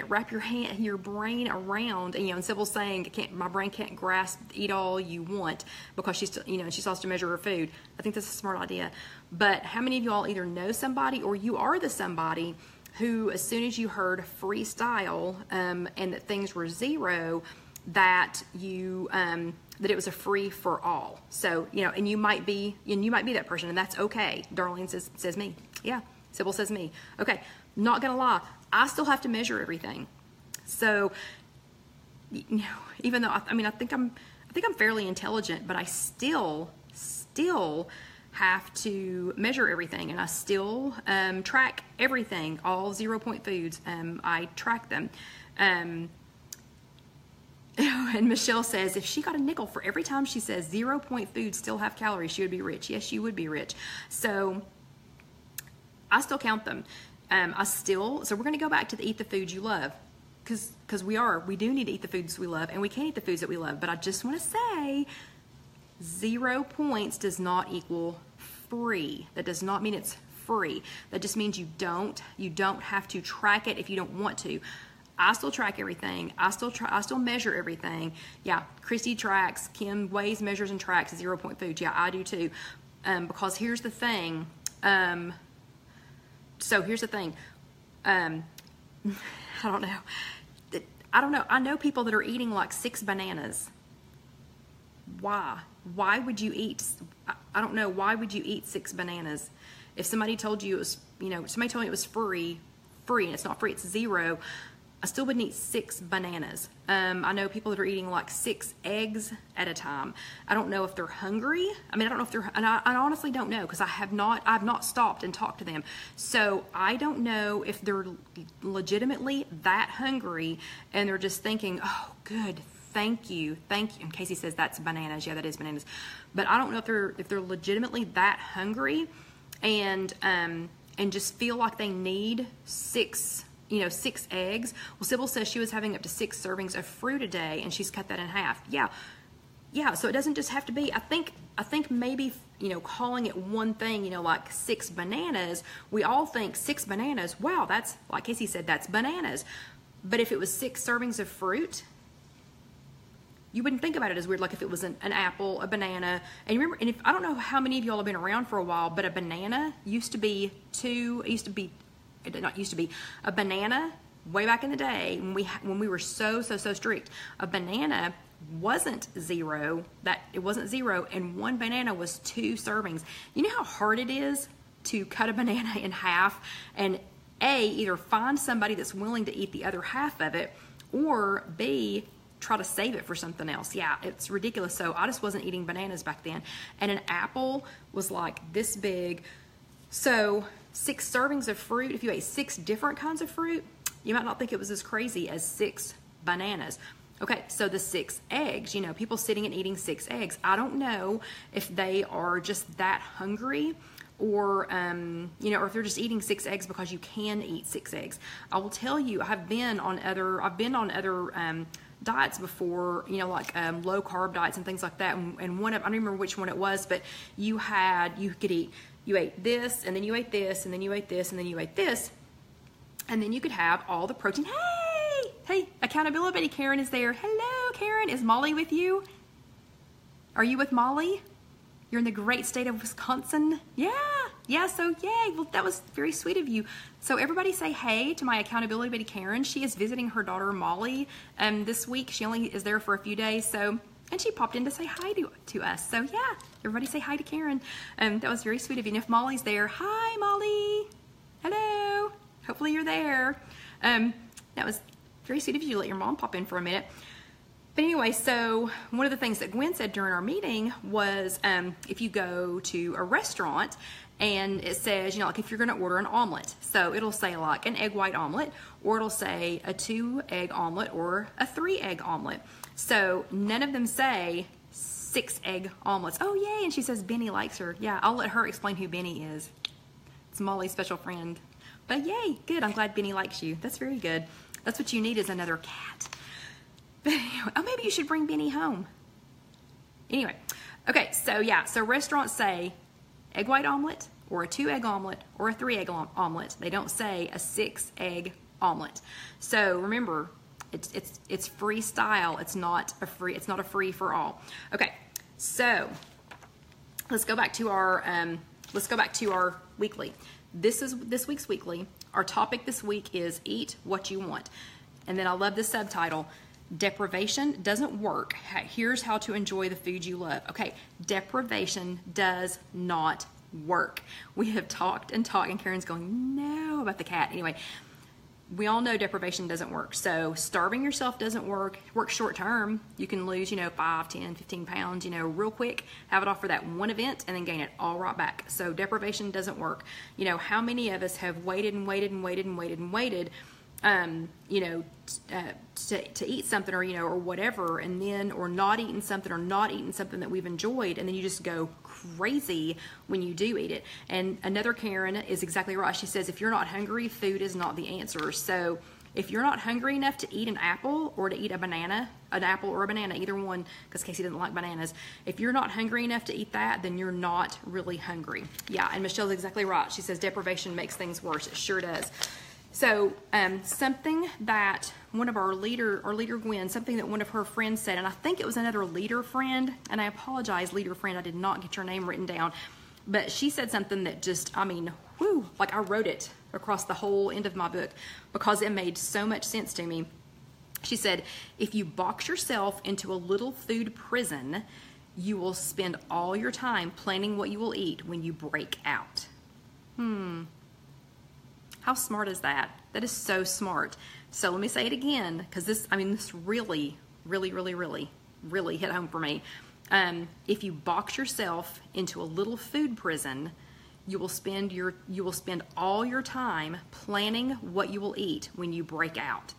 wrap your brain around, and and Sybil's saying, my brain can't grasp, eat all you want, because she's still, she still has to measure her food. I think that's a smart idea. But how many of y'all either know somebody, or you are the somebody who, as soon as you heard freestyle, and that things were zero, that you that it was a free for all. So and you might be that person, and that's okay. Darlene says me. Yeah, Sybil says me. Okay, not gonna lie, I still have to measure everything. So even though I think I'm fairly intelligent, but I still have to measure everything, and I still track everything, all 0 point foods. I track them. And Michelle says, if she got a nickel for every time she says 0 point foods still have calories, she would be rich. Yes, she would be rich. So I still count them. So we're going to go back to the eat the foods you love, because we do need to eat the foods we love, and we can eat the foods that we love. But I just want to say 0 points does not equal free. That does not mean it's free. That just means you don't have to track it if you don't want to. I still track everything. I still measure everything. Yeah, Christy tracks. Kim weighs, measures, and tracks 0 point foods. Yeah, I do too. Because here's the thing. Here's the thing. I don't know. I know people that are eating like 6 bananas. Why? Why would you eat? I don't know. Why would you eat 6 bananas? If somebody told you it was, somebody told me it was free, and it's not free, it's 0. I still wouldn't eat 6 bananas. I know people that are eating like 6 eggs at a time. I don't know if they're hungry. I don't know if they're, and I honestly don't know, because I've not stopped and talked to them. So I don't know if they're legitimately that hungry and they're just thinking, oh, good, thank you. And Casey says that's bananas. Yeah, that is bananas. But I don't know if they're legitimately that hungry and just feel like they need 6 eggs. Well, Sybil says she was having up to 6 servings of fruit a day, and she's cut that in half. Yeah. So it doesn't just have to be. I think maybe calling it one thing. Like 6 bananas. We all think 6 bananas. Wow, that's, like Casey said, that's bananas. But if it was 6 servings of fruit, you wouldn't think about it as weird. Like if it was an apple, a banana, and remember. And I don't know how many of y'all have been around for a while, but a banana used to be a banana way back in the day when we were so strict. A banana wasn't 0. It wasn't 0, and 1 banana was 2 servings. You know how hard it is to cut a banana in half and either find somebody that's willing to eat the other half of it, or B, try to save it for something else. Yeah, it's ridiculous. So I just wasn't eating bananas back then. And an apple was like this big. So 6 servings of fruit, if you ate 6 different kinds of fruit, you might not think it was as crazy as 6 bananas. Okay, so the 6 eggs, people sitting and eating 6 eggs. I don't know if they are just that hungry, or or if they're just eating 6 eggs because you can eat 6 eggs. I will tell you, I've been on other diets before, like low carb diets and things like that. And one of, I don't remember which one it was, but you ate this, and then you ate this, and then you ate this, and then you ate this, and then you could have all the protein. Hey, accountability buddy Karen is there. Hello, Karen. Is Molly with you? Are you with Molly? You're in the great state of Wisconsin? Yeah, so yay. Well, that was very sweet of you. So everybody say hey to my accountability buddy Karen. She is visiting her daughter Molly this week. She only is there for a few days, and she popped in to say hi to us. So yeah, everybody say hi to Karen. That was very sweet of you. And if Molly's there, hi Molly. Hello. Hopefully you're there. That was very sweet of you to let your mom pop in for a minute. But anyway, so one of the things that Gwen said during our meeting was if you go to a restaurant and it says, like if you're going to order an omelet, so it'll say like an egg white omelet, or it'll say a 2-egg omelet or a 3-egg omelet. So none of them say 6-egg omelets. Oh, yay. And she says Benny likes her. Yeah, I'll let her explain who Benny is. It's Molly's special friend. But yay, good. I'm glad Benny likes you. That's very good. That's what you need, is another cat. But anyway, maybe you should bring Benny home. Anyway, okay, so yeah, so restaurants say egg white omelet or a 2-egg omelet or a 3-egg omelet. They don't say a 6-egg omelet. So remember, it's freestyle. It's not a free for all. Okay, so let's go back to our weekly. This week's weekly. Our topic this week is eat what you want. And then I love the subtitle, deprivation doesn't work. Here's how to enjoy the food you love. Okay, deprivation does not work. We have talked and talked, and Karen's going, no, about the cat. Anyway, we all know deprivation doesn't work. So starving yourself doesn't work. It works short term. You can lose, 5, 10, 15 pounds, real quick, have it off for that one event, and then gain it all right back. So deprivation doesn't work. How many of us have waited and waited and waited and waited and waited to eat something or whatever, and then or not eating something that we've enjoyed, and then you just go crazy when you do eat it. And another Karen is exactly right. She says if you're not hungry, food is not the answer. So if you're not hungry enough to eat an apple or to eat an apple or a banana, either one, because Casey doesn't like bananas, if you're not hungry enough to eat that, then you're not really hungry. Yeah, and Michelle's exactly right. She says deprivation makes things worse. It sure does. So something that one of our leader Gwen, something that one of her friends said, and I think it was another leader friend, and I apologize, leader friend, I did not get your name written down, but she said something that just, like I wrote it across the whole end of my book because it made so much sense to me. She said, if you box yourself into a little food prison, you will spend all your time planning what you will eat when you break out. How smart is that? That is so smart. So let me say it again, because this really, really, really, really, really hit home for me. If you box yourself into a little food prison, you will spend all your time planning what you will eat when you break out.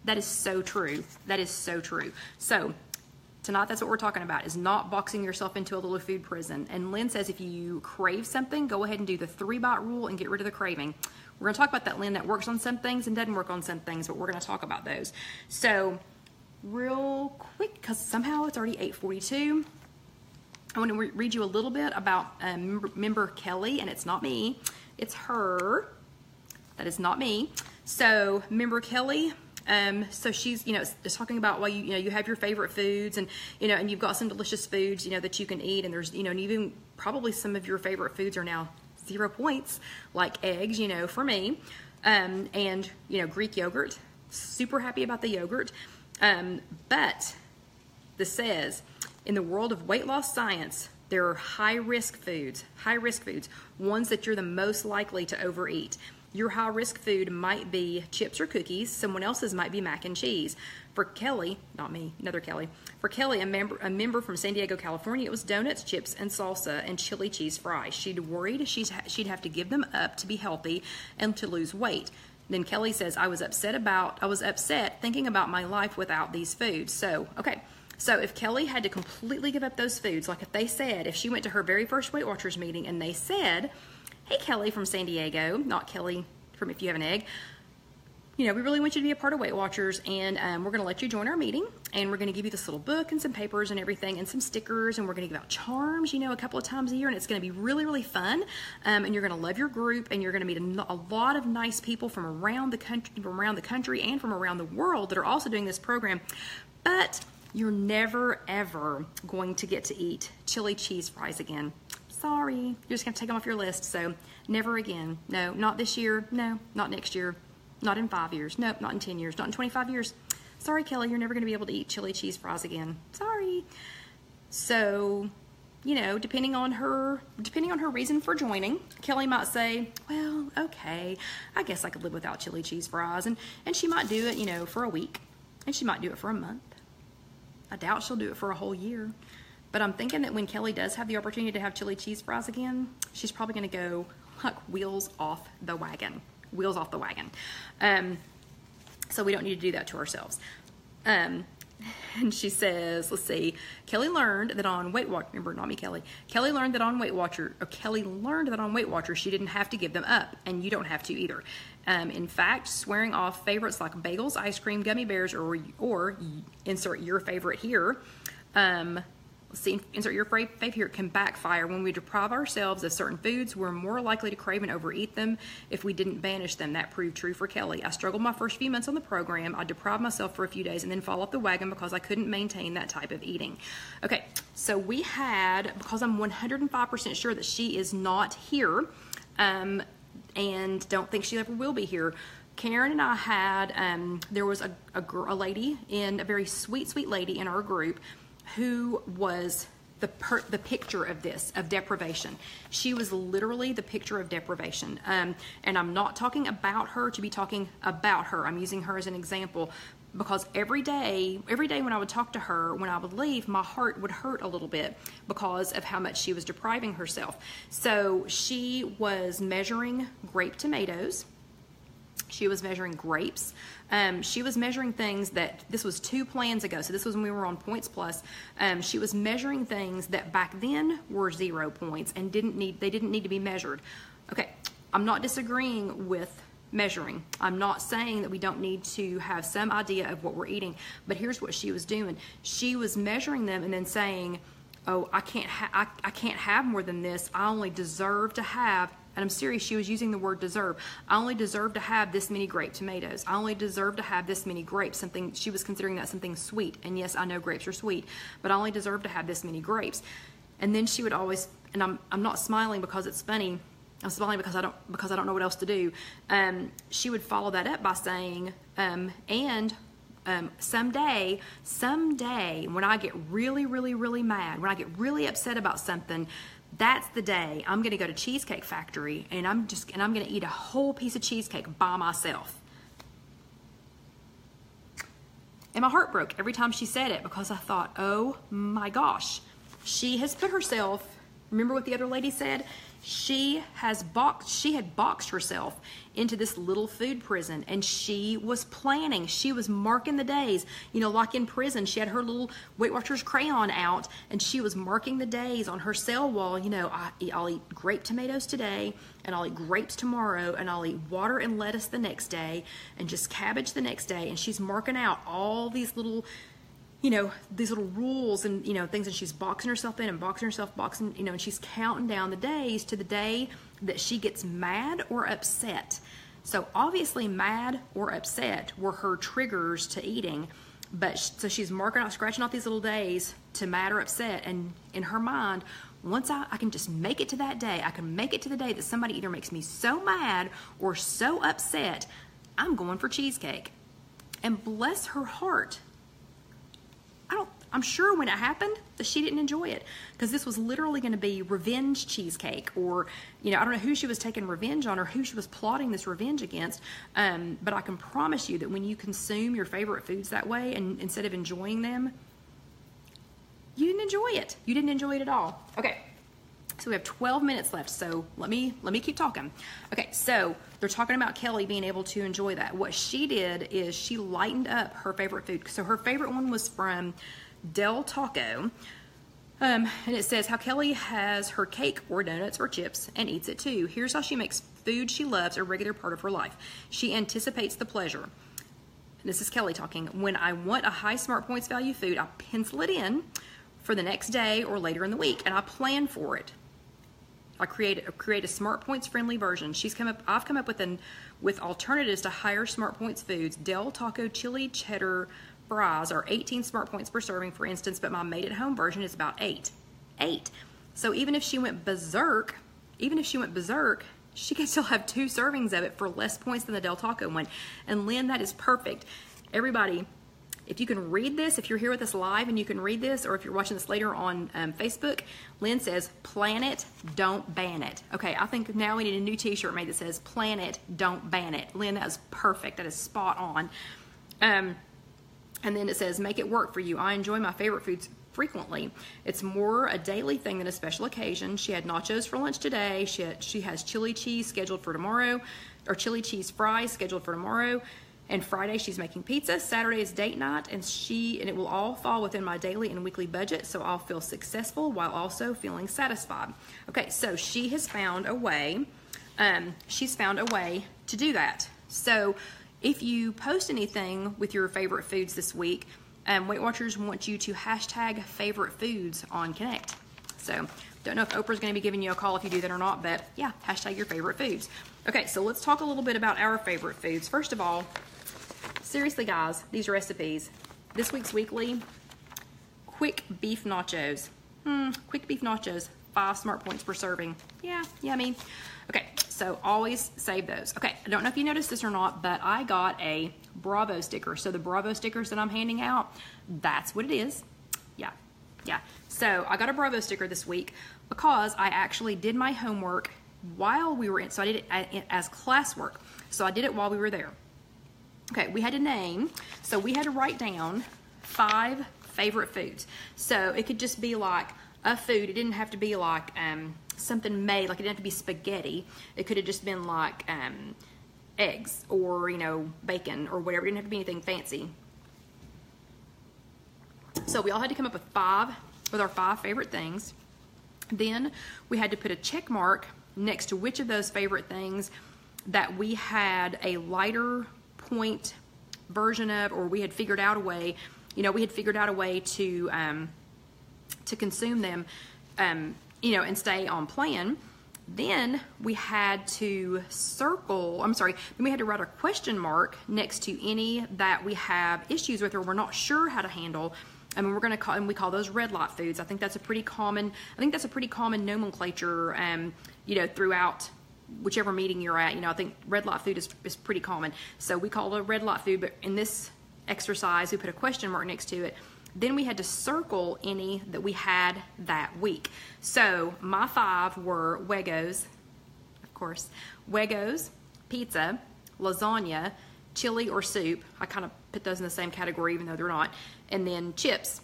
That is so true. That is so true. So tonight, that's what we're talking about, is not boxing yourself into a little food prison. And Lynn says if you crave something, go ahead and do the 3-bite rule and get rid of the craving. We're going to talk about that, Lynn. That works on some things and doesn't work on some things, but we're going to talk about those. So real quick, because somehow it's already 8:42, I want to read you a little bit about member Kelly, and it's not me. It's her. That is not me. So member Kelly, so she's, is talking about why you have your favorite foods, and and you've got some delicious foods that you can eat, and there's and even probably some of your favorite foods are now 0 points, like eggs, for me, and Greek yogurt. Super happy about the yogurt, but this says in the world of weight loss science, there are high-risk foods, ones that you're the most likely to overeat. Your high-risk food might be chips or cookies. Someone else's might be mac and cheese. For Kelly, not me, another Kelly. For Kelly, a member from San Diego, California, it was donuts, chips, and salsa, and chili cheese fries. She'd worried she'd have to give them up to be healthy and to lose weight. Then Kelly says, I was upset thinking about my life without these foods. So, okay. So if Kelly had to completely give up those foods, like if she went to her very first Weight Watchers meeting and they said, hey, Kelly from San Diego, not Kelly from If You Have an Egg, we really want you to be a part of Weight Watchers, and we're going to let you join our meeting, and we're going to give you this little book and some papers and everything and some stickers, and we're going to give out charms, a couple of times a year, and it's going to be really, really fun, and you're going to love your group, and you're going to meet a lot of nice people from around the country and from around the world that are also doing this program, but you're never, ever going to get to eat chili cheese fries again. Sorry, you're just going to take them off your list, so never again. No, not this year. No, not next year. Not in 5 years. Nope, not in 10 years. Not in 25 years. Sorry, Kelly, you're never going to be able to eat chili cheese fries again. Sorry. So, depending on her reason for joining, Kelly might say, well, okay, I guess I could live without chili cheese fries. And she might do it, for a week. And she might do it for a month. I doubt she'll do it for a whole year. But I'm thinking that when Kelly does have the opportunity to have chili cheese fries again, she's probably going to go like wheels off the wagon. Wheels off the wagon. So we don't need to do that to ourselves. And she says, let's see, Kelly learned that on Weight Watchers, remember, not me, Kelly. Kelly learned that on Weight Watchers, she didn't have to give them up, and you don't have to either. In fact, swearing off favorites like bagels, ice cream, gummy bears, or insert your favorite here. see, insert your fave here, can backfire. When we deprive ourselves of certain foods, we're more likely to crave and overeat them if we didn't banish them. That proved true for Kelly. I struggled my first few months on the program. I deprived myself for a few days and then fall off the wagon because I couldn't maintain that type of eating. Okay, so we had, because I'm 105% sure that she is not here, and don't think she ever will be here, Karen and I had, there was a lady, a very sweet lady in our group who was the picture of this, of deprivation. She was literally the picture of deprivation. And I'm not talking about her to be talking about her. I'm using her as an example because every day when I would talk to her, when I would leave, my heart would hurt a little bit because of how much she was depriving herself. So she was measuring grape tomatoes. She was measuring grapes. She was measuring things that, this was 2 plans ago, so this was when we were on Points Plus. She was measuring things that back then were 0 points and they didn't need to be measured. Okay, I'm not disagreeing with measuring. I'm not saying that we don't need to have some idea of what we're eating, but here's what she was doing. She was measuring them and then saying, oh, I can't have more than this. I only deserve to have, and I'm serious, she was using the word deserve. I only deserve to have this many grape tomatoes. I only deserve to have this many grapes. She was considering that something sweet. And yes, I know grapes are sweet, but I only deserve to have this many grapes. And then she would always, and I'm not smiling because it's funny. I'm smiling because I don't know what else to do. She would follow that up by saying, someday, when I get really mad, when I get really upset about something, that's the day I'm going to go to Cheesecake Factory and I'm going to eat a whole piece of cheesecake by myself. And my heart broke every time she said it because I thought, oh my gosh, she has put herself, remember what the other lady said? She had boxed herself into this little food prison, and she was planning. She was marking the days. You know, like in prison, she had her little Weight Watchers crayon out, and she was marking the days on her cell wall. You know, I'll eat grape tomatoes today, and I'll eat grapes tomorrow, and I'll eat water and lettuce the next day, and just cabbage the next day. And she's marking out all these little, you know, these little rules and, you know, things, and she's boxing herself in and boxing, you know, and she's counting down the days to the day that she gets mad or upset. So obviously mad or upset were her triggers to eating, but so she's marking out, scratching off these little days to mad or upset, and in her mind, once I can just make it to that day, I can make it to the day that somebody either makes me so mad or so upset, I'm going for cheesecake. And bless her heart, I'm sure when it happened that she didn't enjoy it, because this was literally going to be revenge cheesecake, or, you know, I don't know who she was taking revenge on or who she was plotting this revenge against, but I can promise you that when you consume your favorite foods that way, and instead of enjoying them, you didn't enjoy it. You didn't enjoy it at all. Okay. So we have 12 minutes left, so let me keep talking. Okay, so they're talking about Kelly being able to enjoy that. What she did is she lightened up her favorite food. So her favorite one was from Del Taco, and it says how Kelly has her cake or donuts or chips and eats it too. Here's how she makes food she loves a regular part of her life. She anticipates the pleasure. This is Kelly talking. When I want a high Smart Points value food, I pencil it in for the next day or later in the week, and I plan for it. I create a Smart Points friendly version. I've come up with alternatives to higher Smart Points foods. Del Taco chili cheddar fries are 18 Smart Points per serving, for instance, but my made at home version is about 8. So even if she went berserk, she can still have 2 servings of it for less points than the Del Taco one. And Lynn, that is perfect. Everybody, if you can read this, if you're here with us live and you can read this, or if you're watching this later on Facebook, Lynn says, plan it, don't ban it. Okay, I think now we need a new t-shirt made that says, plan it, don't ban it. Lynn, that is perfect. That is spot on. And then it says, make it work for you. I enjoy my favorite foods frequently. It's more a daily thing than a special occasion. She had nachos for lunch today. She has chili cheese scheduled for tomorrow, or chili cheese fries scheduled for tomorrow. And Friday she's making pizza. Saturday is date night, and it will all fall within my daily and weekly budget, so I'll feel successful while also feeling satisfied. Okay, so she has found a way. She's found a way to do that. So if you post anything with your favorite foods this week, Weight Watchers want you to hashtag favorite foods on Connect. So don't know if Oprah's going to be giving you a call if you do that or not, but yeah, hashtag your favorite foods. Okay, so let's talk a little bit about our favorite foods. First of all, seriously guys, these recipes. This week's weekly, quick beef nachos. Quick beef nachos, 5 smart points per serving. Yeah, yummy. Okay, so always save those. Okay, I don't know if you noticed this or not, but I got a Bravo sticker. So the Bravo stickers that I'm handing out, that's what it is. Yeah. So I got a Bravo sticker this week because I actually did my homework while we were in, so I did it as classwork. So I did it while we were there. Okay, we had to name, so we had to write down 5 favorite foods. So it could just be like a food. It didn't have to be like something made, like it didn't have to be spaghetti. It could have just been like eggs or, you know, bacon or whatever. It didn't have to be anything fancy. So we all had to come up with our 5 favorite things. Then we had to put a check mark next to which of those favorite things that we had a lighter point version of, or we had figured out a way, you know, we had figured out a way to consume them, you know, and stay on plan. Then we had to then we had to write a question mark next to any that we have issues with or we're not sure how to handle. I mean, we call those red light foods. I think that's a pretty common nomenclature, you know, throughout whichever meeting you're at. You know, I think red light food is pretty common. So we call it a red light food, but in this exercise, we put a question mark next to it. Then we had to circle any that we had that week. So my 5 were Wegos, of course, Wegos, pizza, lasagna, chili or soup. I kind of put those in the same category even though they're not. And then chips.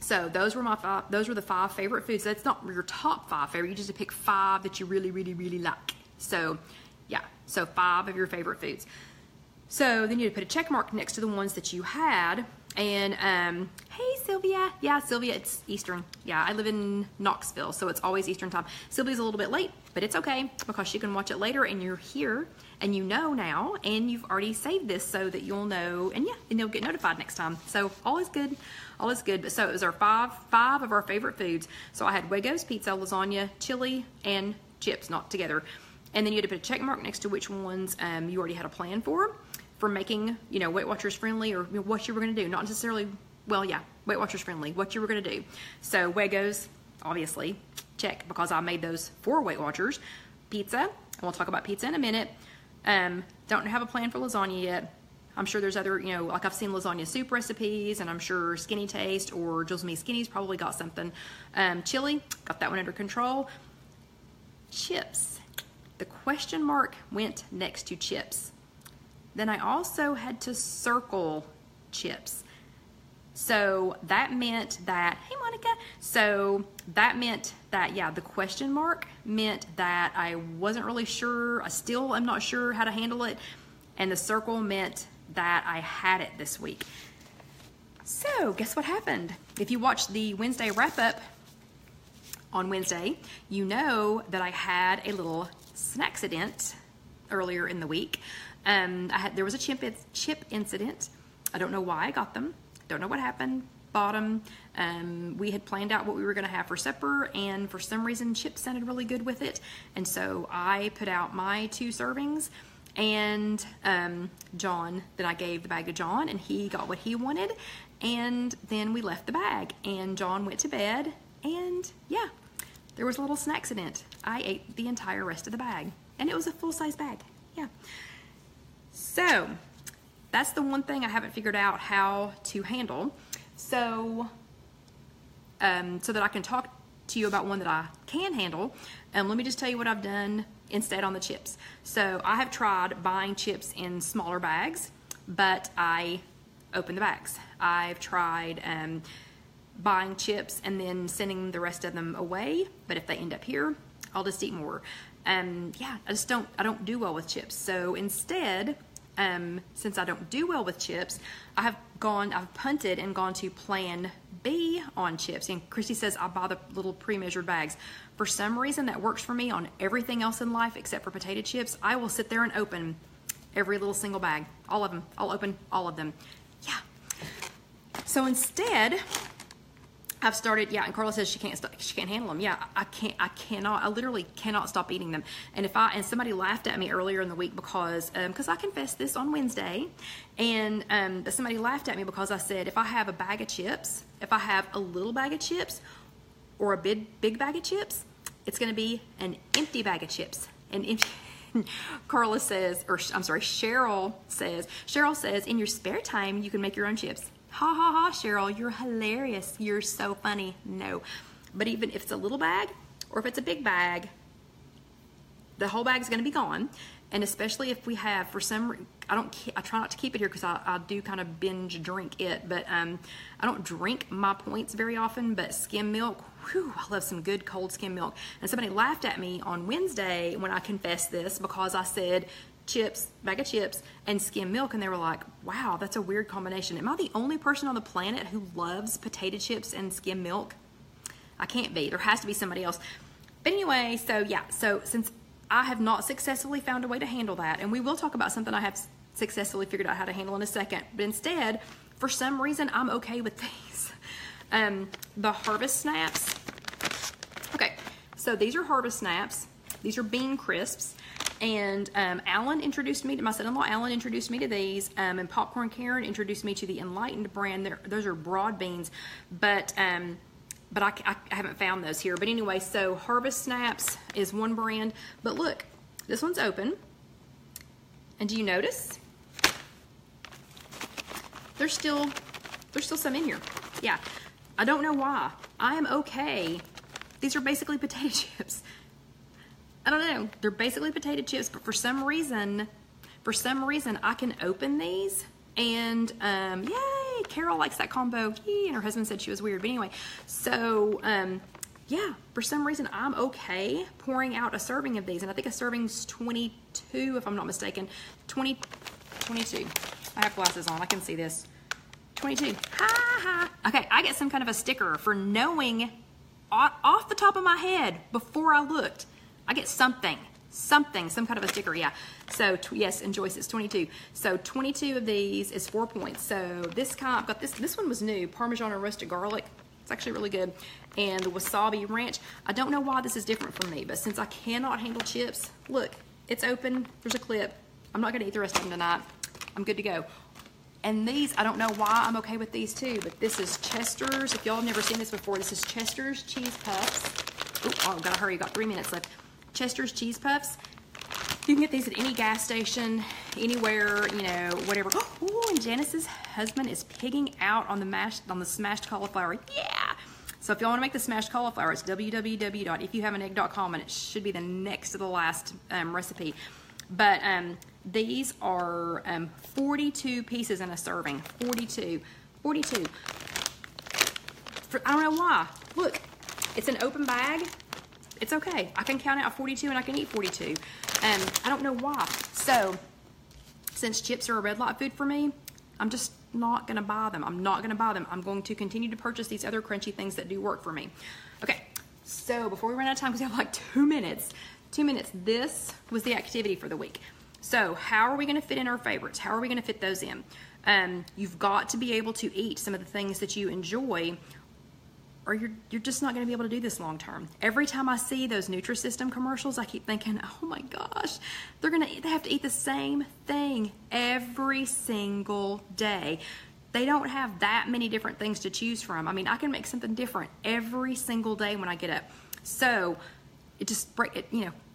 So those were my 5. Those were the 5 favorite foods. That's not your top 5 favorite. You just pick 5 that you really, really, really like. So yeah, so 5 of your favorite foods. So then you had to put a check mark next to the ones that you had. And hey Sylvia, yeah Sylvia, it's Eastern. Yeah, I live in Knoxville, so it's always Eastern time. Sylvia's a little bit late, but it's okay because she can watch it later, and you're here and you know now, and you've already saved this so that you'll know, and yeah, and you'll get notified next time. So all is good, all is good. But so it was our five of our favorite foods. So I had Wegos, pizza, lasagna, chili, and chips, not together. And then you had to put a check mark next to which ones you already had a plan for making, you know, Weight Watchers friendly, or what you were going to do. Not necessarily, well, yeah, Weight Watchers friendly, what you were going to do. So Wegos, obviously, check, because I made those for Weight Watchers. Pizza, and we'll talk about pizza in a minute. Don't have a plan for lasagna yet. I'm sure there's other, you know, like I've seen lasagna soup recipes, and I'm sure Skinny Taste or Jules Me Skinny's probably got something. Chili, got that one under control. Chips, the question mark went next to chips. Then I also had to circle chips. So that meant that, hey Monica, so that meant that, yeah, the question mark meant that I wasn't really sure, I still am not sure how to handle it, and the circle meant that I had it this week. So guess what happened? If you watched the Wednesday wrap-up on Wednesday, you know that I had a little snackcident earlier in the week. There was a chip incident. I don't know why I got them. Don't know what happened. Bought them. We had planned out what we were going to have for supper, and for some reason chips sounded really good with it. And so I put out my 2 servings, and John, then I gave the bag to John, and he got what he wanted. And then we left the bag, and John went to bed, and yeah, there was a little snackcident. I ate the entire rest of the bag, and it was a full-size bag. Yeah. So that's the one thing I haven't figured out how to handle. So, so that I can talk to you about one that I can handle. Let me just tell you what I've done instead on the chips. So I have tried buying chips in smaller bags, but I open the bags. I've tried buying chips and then sending the rest of them away, but if they end up here, I'll just eat more. Yeah, I don't do well with chips. So instead, since I don't do well with chips, I've punted and gone to plan B on chips. And Christy says I buy the little pre-measured bags. For some reason that works for me on everything else in life except for potato chips. I will sit there and open every little single bag. All of them. I'll open all of them. Yeah. So instead, I've started, yeah, and Carla says she can't handle them. Yeah, I literally cannot stop eating them. And somebody laughed at me earlier in the week because I confessed this on Wednesday, and somebody laughed at me because I said if I have a bag of chips, if I have a little bag of chips or a big bag of chips, it's going to be an empty bag of chips. And Carla says, or I'm sorry, Cheryl says, in your spare time, you can make your own chips. Ha ha ha, Cheryl, you're hilarious. You're so funny. No. But even if it's a little bag or if it's a big bag, the whole bag is going to be gone. And especially if we have, for some, I try not to keep it here because I do kind of binge drink it, but I don't drink my points very often, but skim milk, whew, I love some good cold skim milk. And somebody laughed at me on Wednesday when I confessed this because I said chips, bag of chips, and skim milk, and they were like, wow, that's a weird combination. Am I the only person on the planet who loves potato chips and skim milk? I can't be. There has to be somebody else. But anyway, so yeah, so since I have not successfully found a way to handle that, and we will talk about something I have successfully figured out how to handle in a second, but instead, for some reason, I'm okay with these. The Harvest Snaps. Okay, so these are Harvest Snaps. These are bean crisps. And Alan introduced me to, my son-in-law Alan introduced me to these, and Popcorn Karen introduced me to the Enlightened brand. Those are broad beans, but I haven't found those here. But anyway, so Harvest Snaps is one brand, but look, this one's open, and do you notice? There's still some in here. Yeah, I don't know why. I am okay. These are basically potato chips. I don't know. They're basically potato chips, but for some reason, I can open these, and yay, Carol likes that combo. Yay, and her husband said she was weird, but anyway, so yeah, for some reason, I'm okay pouring out a serving of these, and I think a serving's 22, if I'm not mistaken. 22. I have glasses on. I can see this. 22. Ha ha. Okay, I get some kind of a sticker for knowing off the top of my head before I looked. I get some kind of a sticker, yeah. So, yes, and Joyce, it's 22. So, 22 of these is 4 points. So, this kind, I've got this one was new, Parmesan and roasted garlic. It's actually really good. And the wasabi ranch. I don't know why this is different from me, but since I cannot handle chips, look, it's open. There's a clip. I'm not going to eat the rest of them tonight. I'm good to go. And these, I don't know why I'm okay with these too, but this is Chester's. If y'all have never seen this before, this is Chester's Cheese Puffs. Oh, gotta hurry, got 3 minutes left. Chester's Cheese Puffs. You can get these at any gas station, anywhere, you know, whatever. Oh, and Janice's husband is pigging out on the smashed cauliflower. Yeah! So if y'all want to make the smashed cauliflower, it's www.IfYouHaveAnEgg.com, and it should be the next to the last recipe. But these are 42 pieces in a serving. 42. I don't know why. Look, it's an open bag. It's okay. I can count out 42 and I can eat 42. I don't know why. So, since chips are a red light food for me, I'm just not going to buy them. I'm going to continue to purchase these other crunchy things that do work for me. Okay, so before we run out of time, because we have like 2 minutes, this was the activity for the week. So, how are we going to fit in our favorites? How are we going to fit those in? You've got to be able to eat some of the things that you enjoy, or you're just not going to be able to do this long term. Every time I see those Nutrisystem commercials, I keep thinking, oh my gosh, they have to eat the same thing every single day. They don't have that many different things to choose from. I mean, I can make something different every single day when I get up. So it just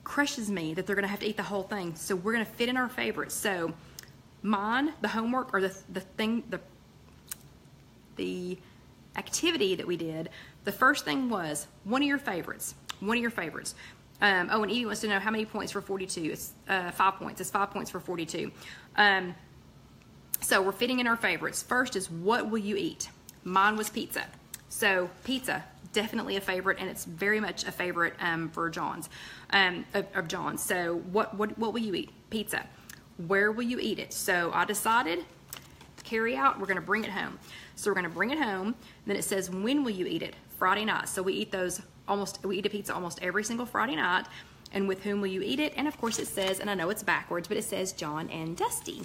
crushes me that they're going to have to eat the whole thing. So we're going to fit in our favorites. So mine, the homework, or the activity that we did, the first thing was one of your favorites. Oh, and Edie wants to know how many points for 42. It's 5 points. It's 5 points for 42. So we're fitting in our favorites. First is, what will you eat? Mine was pizza. So pizza, definitely a favorite, and it's very much a favorite for John's. Of John's. So what will you eat? Pizza. Where will you eat it? So I decided, carry out, we're going to bring it home. So we're going to bring it home. Then it says, when will you eat it? Friday night. So we eat a pizza almost every single Friday night. And with whom will you eat it? And of course it says, and I know it's backwards, but it says John and Dusty.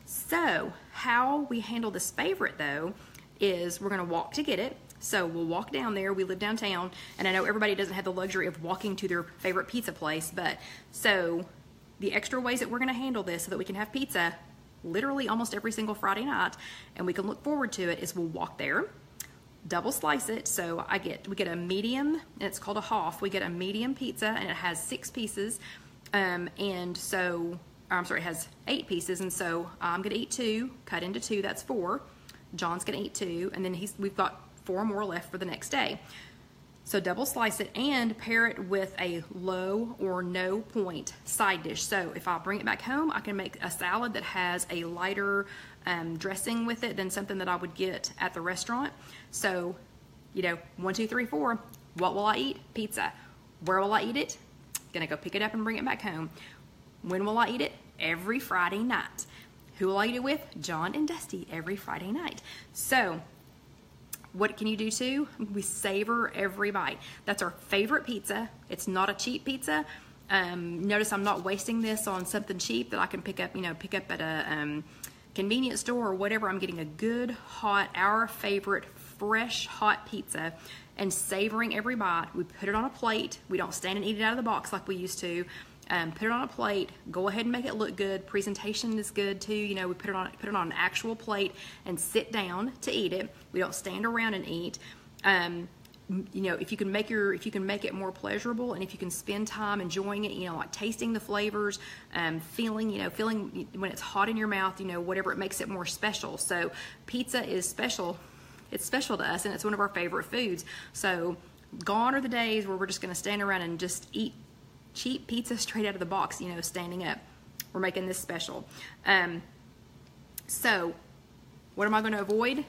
So how we handle this favorite though is we're gonna walk to get it. So we'll walk down there. We live downtown, and I know everybody doesn't have the luxury of walking to their favorite pizza place, but so the extra ways that we're gonna handle this so that we can have pizza literally almost every single Friday night, and we can look forward to it, is we'll walk there, double slice it. So we get a medium, and it's called a Hoff. We get a medium pizza, and it has 6 pieces, and so, I'm sorry, it has 8 pieces, and so I'm gonna eat 2, cut into 2, that's 4. John's gonna eat 2, and then we've got 4 more left for the next day. So double slice it and pair it with a low or no point side dish. So if I bring it back home, I can make a salad that has a lighter dressing with it than something that I would get at the restaurant. So, you know, 1, 2, 3, 4. What will I eat? Pizza. Where will I eat it? Gonna go pick it up and bring it back home. When will I eat it? Every Friday night. Who will I eat it with? John and Dusty every Friday night. So what can you do too? We savor every bite. That's our favorite pizza. It's not a cheap pizza. Notice I'm not wasting this on something cheap that I can pick up at a convenience store or whatever. I'm getting a good, hot, our favorite, fresh, hot pizza and savoring every bite. We put it on a plate. We don't stand and eat it out of the box like we used to. Put it on a plate, go ahead and make it look good. Presentation is good too. You know, we put it on an actual plate and sit down to eat it. We don't stand around and eat. You know, if you can make it more pleasurable, and if you can spend time enjoying it, you know, like tasting the flavors, feeling when it's hot in your mouth, you know, whatever, it makes it more special. So pizza is special. It's special to us, and it's one of our favorite foods. So gone are the days where we're just going to stand around and just eat cheap pizza straight out of the box, you know, standing up. We're making this special. So what am I going to avoid?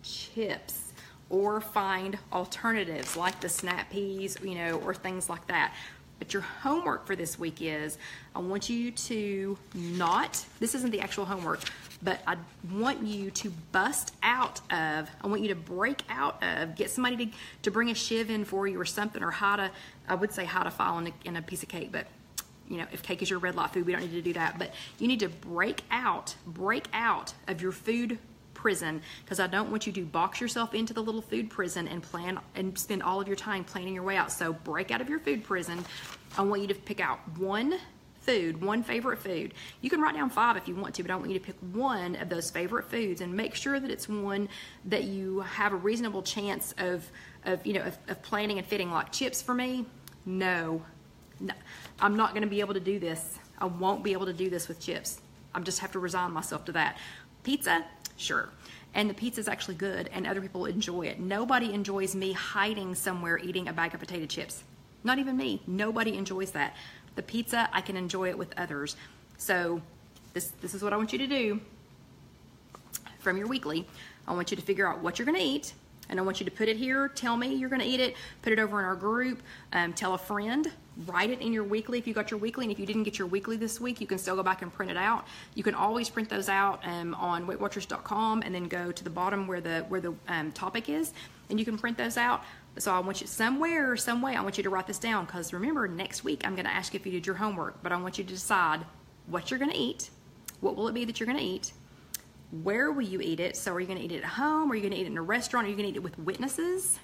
Chips, or find alternatives like the snap peas, you know, or things like that. But your homework for this week is, I want you to this isn't the actual homework, but I want you to I want you to break out of, get somebody to bring a shiv in for you or something, or I would say how to file in a piece of cake, but you know, if cake is your red light food, we don't need to do that. But you need to break out of your food prison, because I don't want you to box yourself into the little food prison and plan and spend all of your time planning your way out. So break out of your food prison. I want you to pick out one favorite food. You can write down 5 if you want to, but I want you to pick one of those favorite foods, and make sure that it's one that you have a reasonable chance of planning and fitting. Like chips for me, no, I'm not going to be able to do this. I won't be able to do this with chips. I just have to resign myself to that. Pizza, sure. And the pizza's actually good, and other people enjoy it. Nobody enjoys me hiding somewhere eating a bag of potato chips. Not even me. Nobody enjoys that. The pizza, I can enjoy it with others. So this is what I want you to do from your weekly. I want you to figure out what you're going to eat, and I want you to put it here. Tell me you're going to eat it. Put it over in our group. Tell a friend. Write it in your weekly if you got your weekly, and if you didn't get your weekly this week, you can still go back and print it out. You can always print those out on WeightWatchers.com, and then go to the bottom where the topic is, and you can print those out. So I want you some way, I want you to write this down, because remember, next week I'm going to ask you if you did your homework, but I want you to decide what you're going to eat. What will it be that you're going to eat? Where will you eat it? So are you going to eat it at home? Are you going to eat it in a restaurant? Are you going to eat it with witnesses?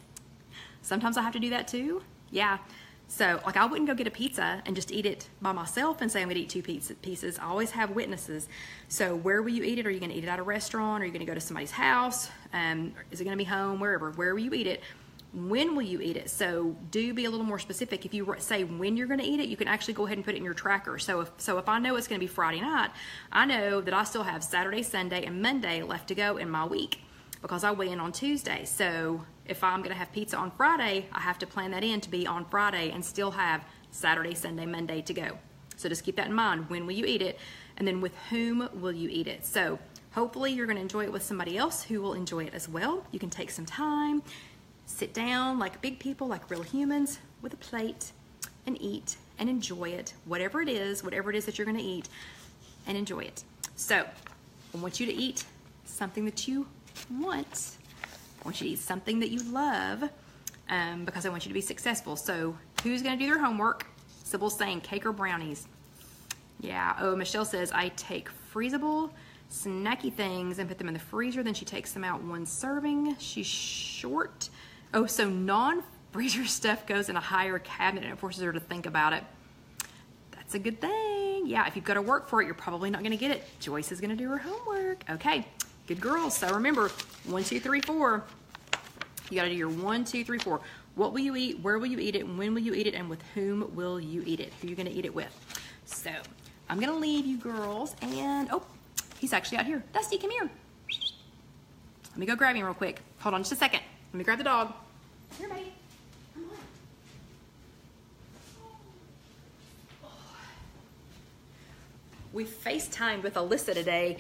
Sometimes I have to do that too. Yeah. So like, I wouldn't go get a pizza and just eat it by myself and say I'm going to eat 2 pieces. I always have witnesses. So where will you eat it? Are you going to eat it at a restaurant? Are you going to go to somebody's house? Is it going to be home? Where will you eat it? When will you eat it? So do be a little more specific. If you say when you're going to eat it, you can actually go ahead and put it in your tracker. So if I know it's going to be Friday night, I know that I still have Saturday, Sunday, and Monday left to go in my week, because I weigh in on Tuesday. So if I'm going to have pizza on Friday, I have to plan that in to be on Friday and still have Saturday, Sunday, Monday to go. So just keep that in mind. When will you eat it? And then with whom will you eat it? So hopefully you're going to enjoy it with somebody else who will enjoy it as well. You can take some time, sit down like big people, like real humans, with a plate, and eat and enjoy it, whatever it is that you're going to eat, and enjoy it. So I want you to eat something that you want. I want you to eat something that you love, because I want you to be successful. So who's going to do their homework? Sybil's saying cake or brownies. Yeah. Oh, Michelle says I take freezable snacky things and put them in the freezer. Then she takes them out one serving. She's short. Oh, so non-freezer stuff goes in a higher cabinet and it forces her to think about it. That's a good thing. Yeah, if you've got to work for it, you're probably not going to get it. Joyce is going to do her homework. Okay, good girls. So remember, 1, 2, 3, 4. You got to do your 1, 2, 3, 4. What will you eat? Where will you eat it? When will you eat it? And with whom will you eat it? Who are you going to eat it with? So I'm going to leave you girls. And, oh, he's actually out here. Dusty, come here. Let me go grab him real quick. Hold on just a second. Let me grab the dog. Here, buddy. Come on. We FaceTimed with Alyssa today.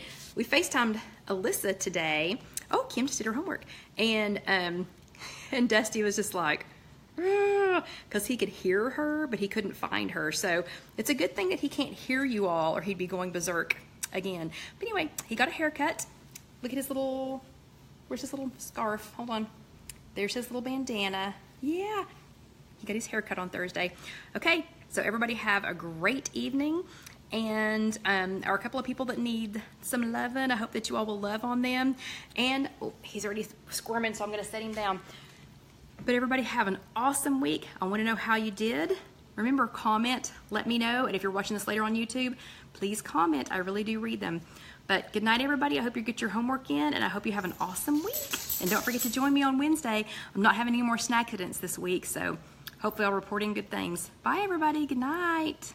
Oh, Kim just did her homework. And Dusty was just like, because he could hear her, but he couldn't find her. So it's a good thing that he can't hear you all or he'd be going berserk again. But anyway, he got a haircut. Look at his little, where's his little scarf? Hold on. There's his little bandana. Yeah, he got his haircut on Thursday. Okay, so everybody have a great evening. And there are a couple of people that need some loving. I hope that you all will love on them. And oh, he's already squirming, so I'm going to set him down. But everybody have an awesome week. I want to know how you did. Remember, comment, let me know. And if you're watching this later on YouTube, please comment. I really do read them. But good night, everybody. I hope you get your homework in, and I hope you have an awesome week. And don't forget to join me on Wednesday. I'm not having any more snack incidents this week, so hopefully I'll report in good things. Bye, everybody. Good night.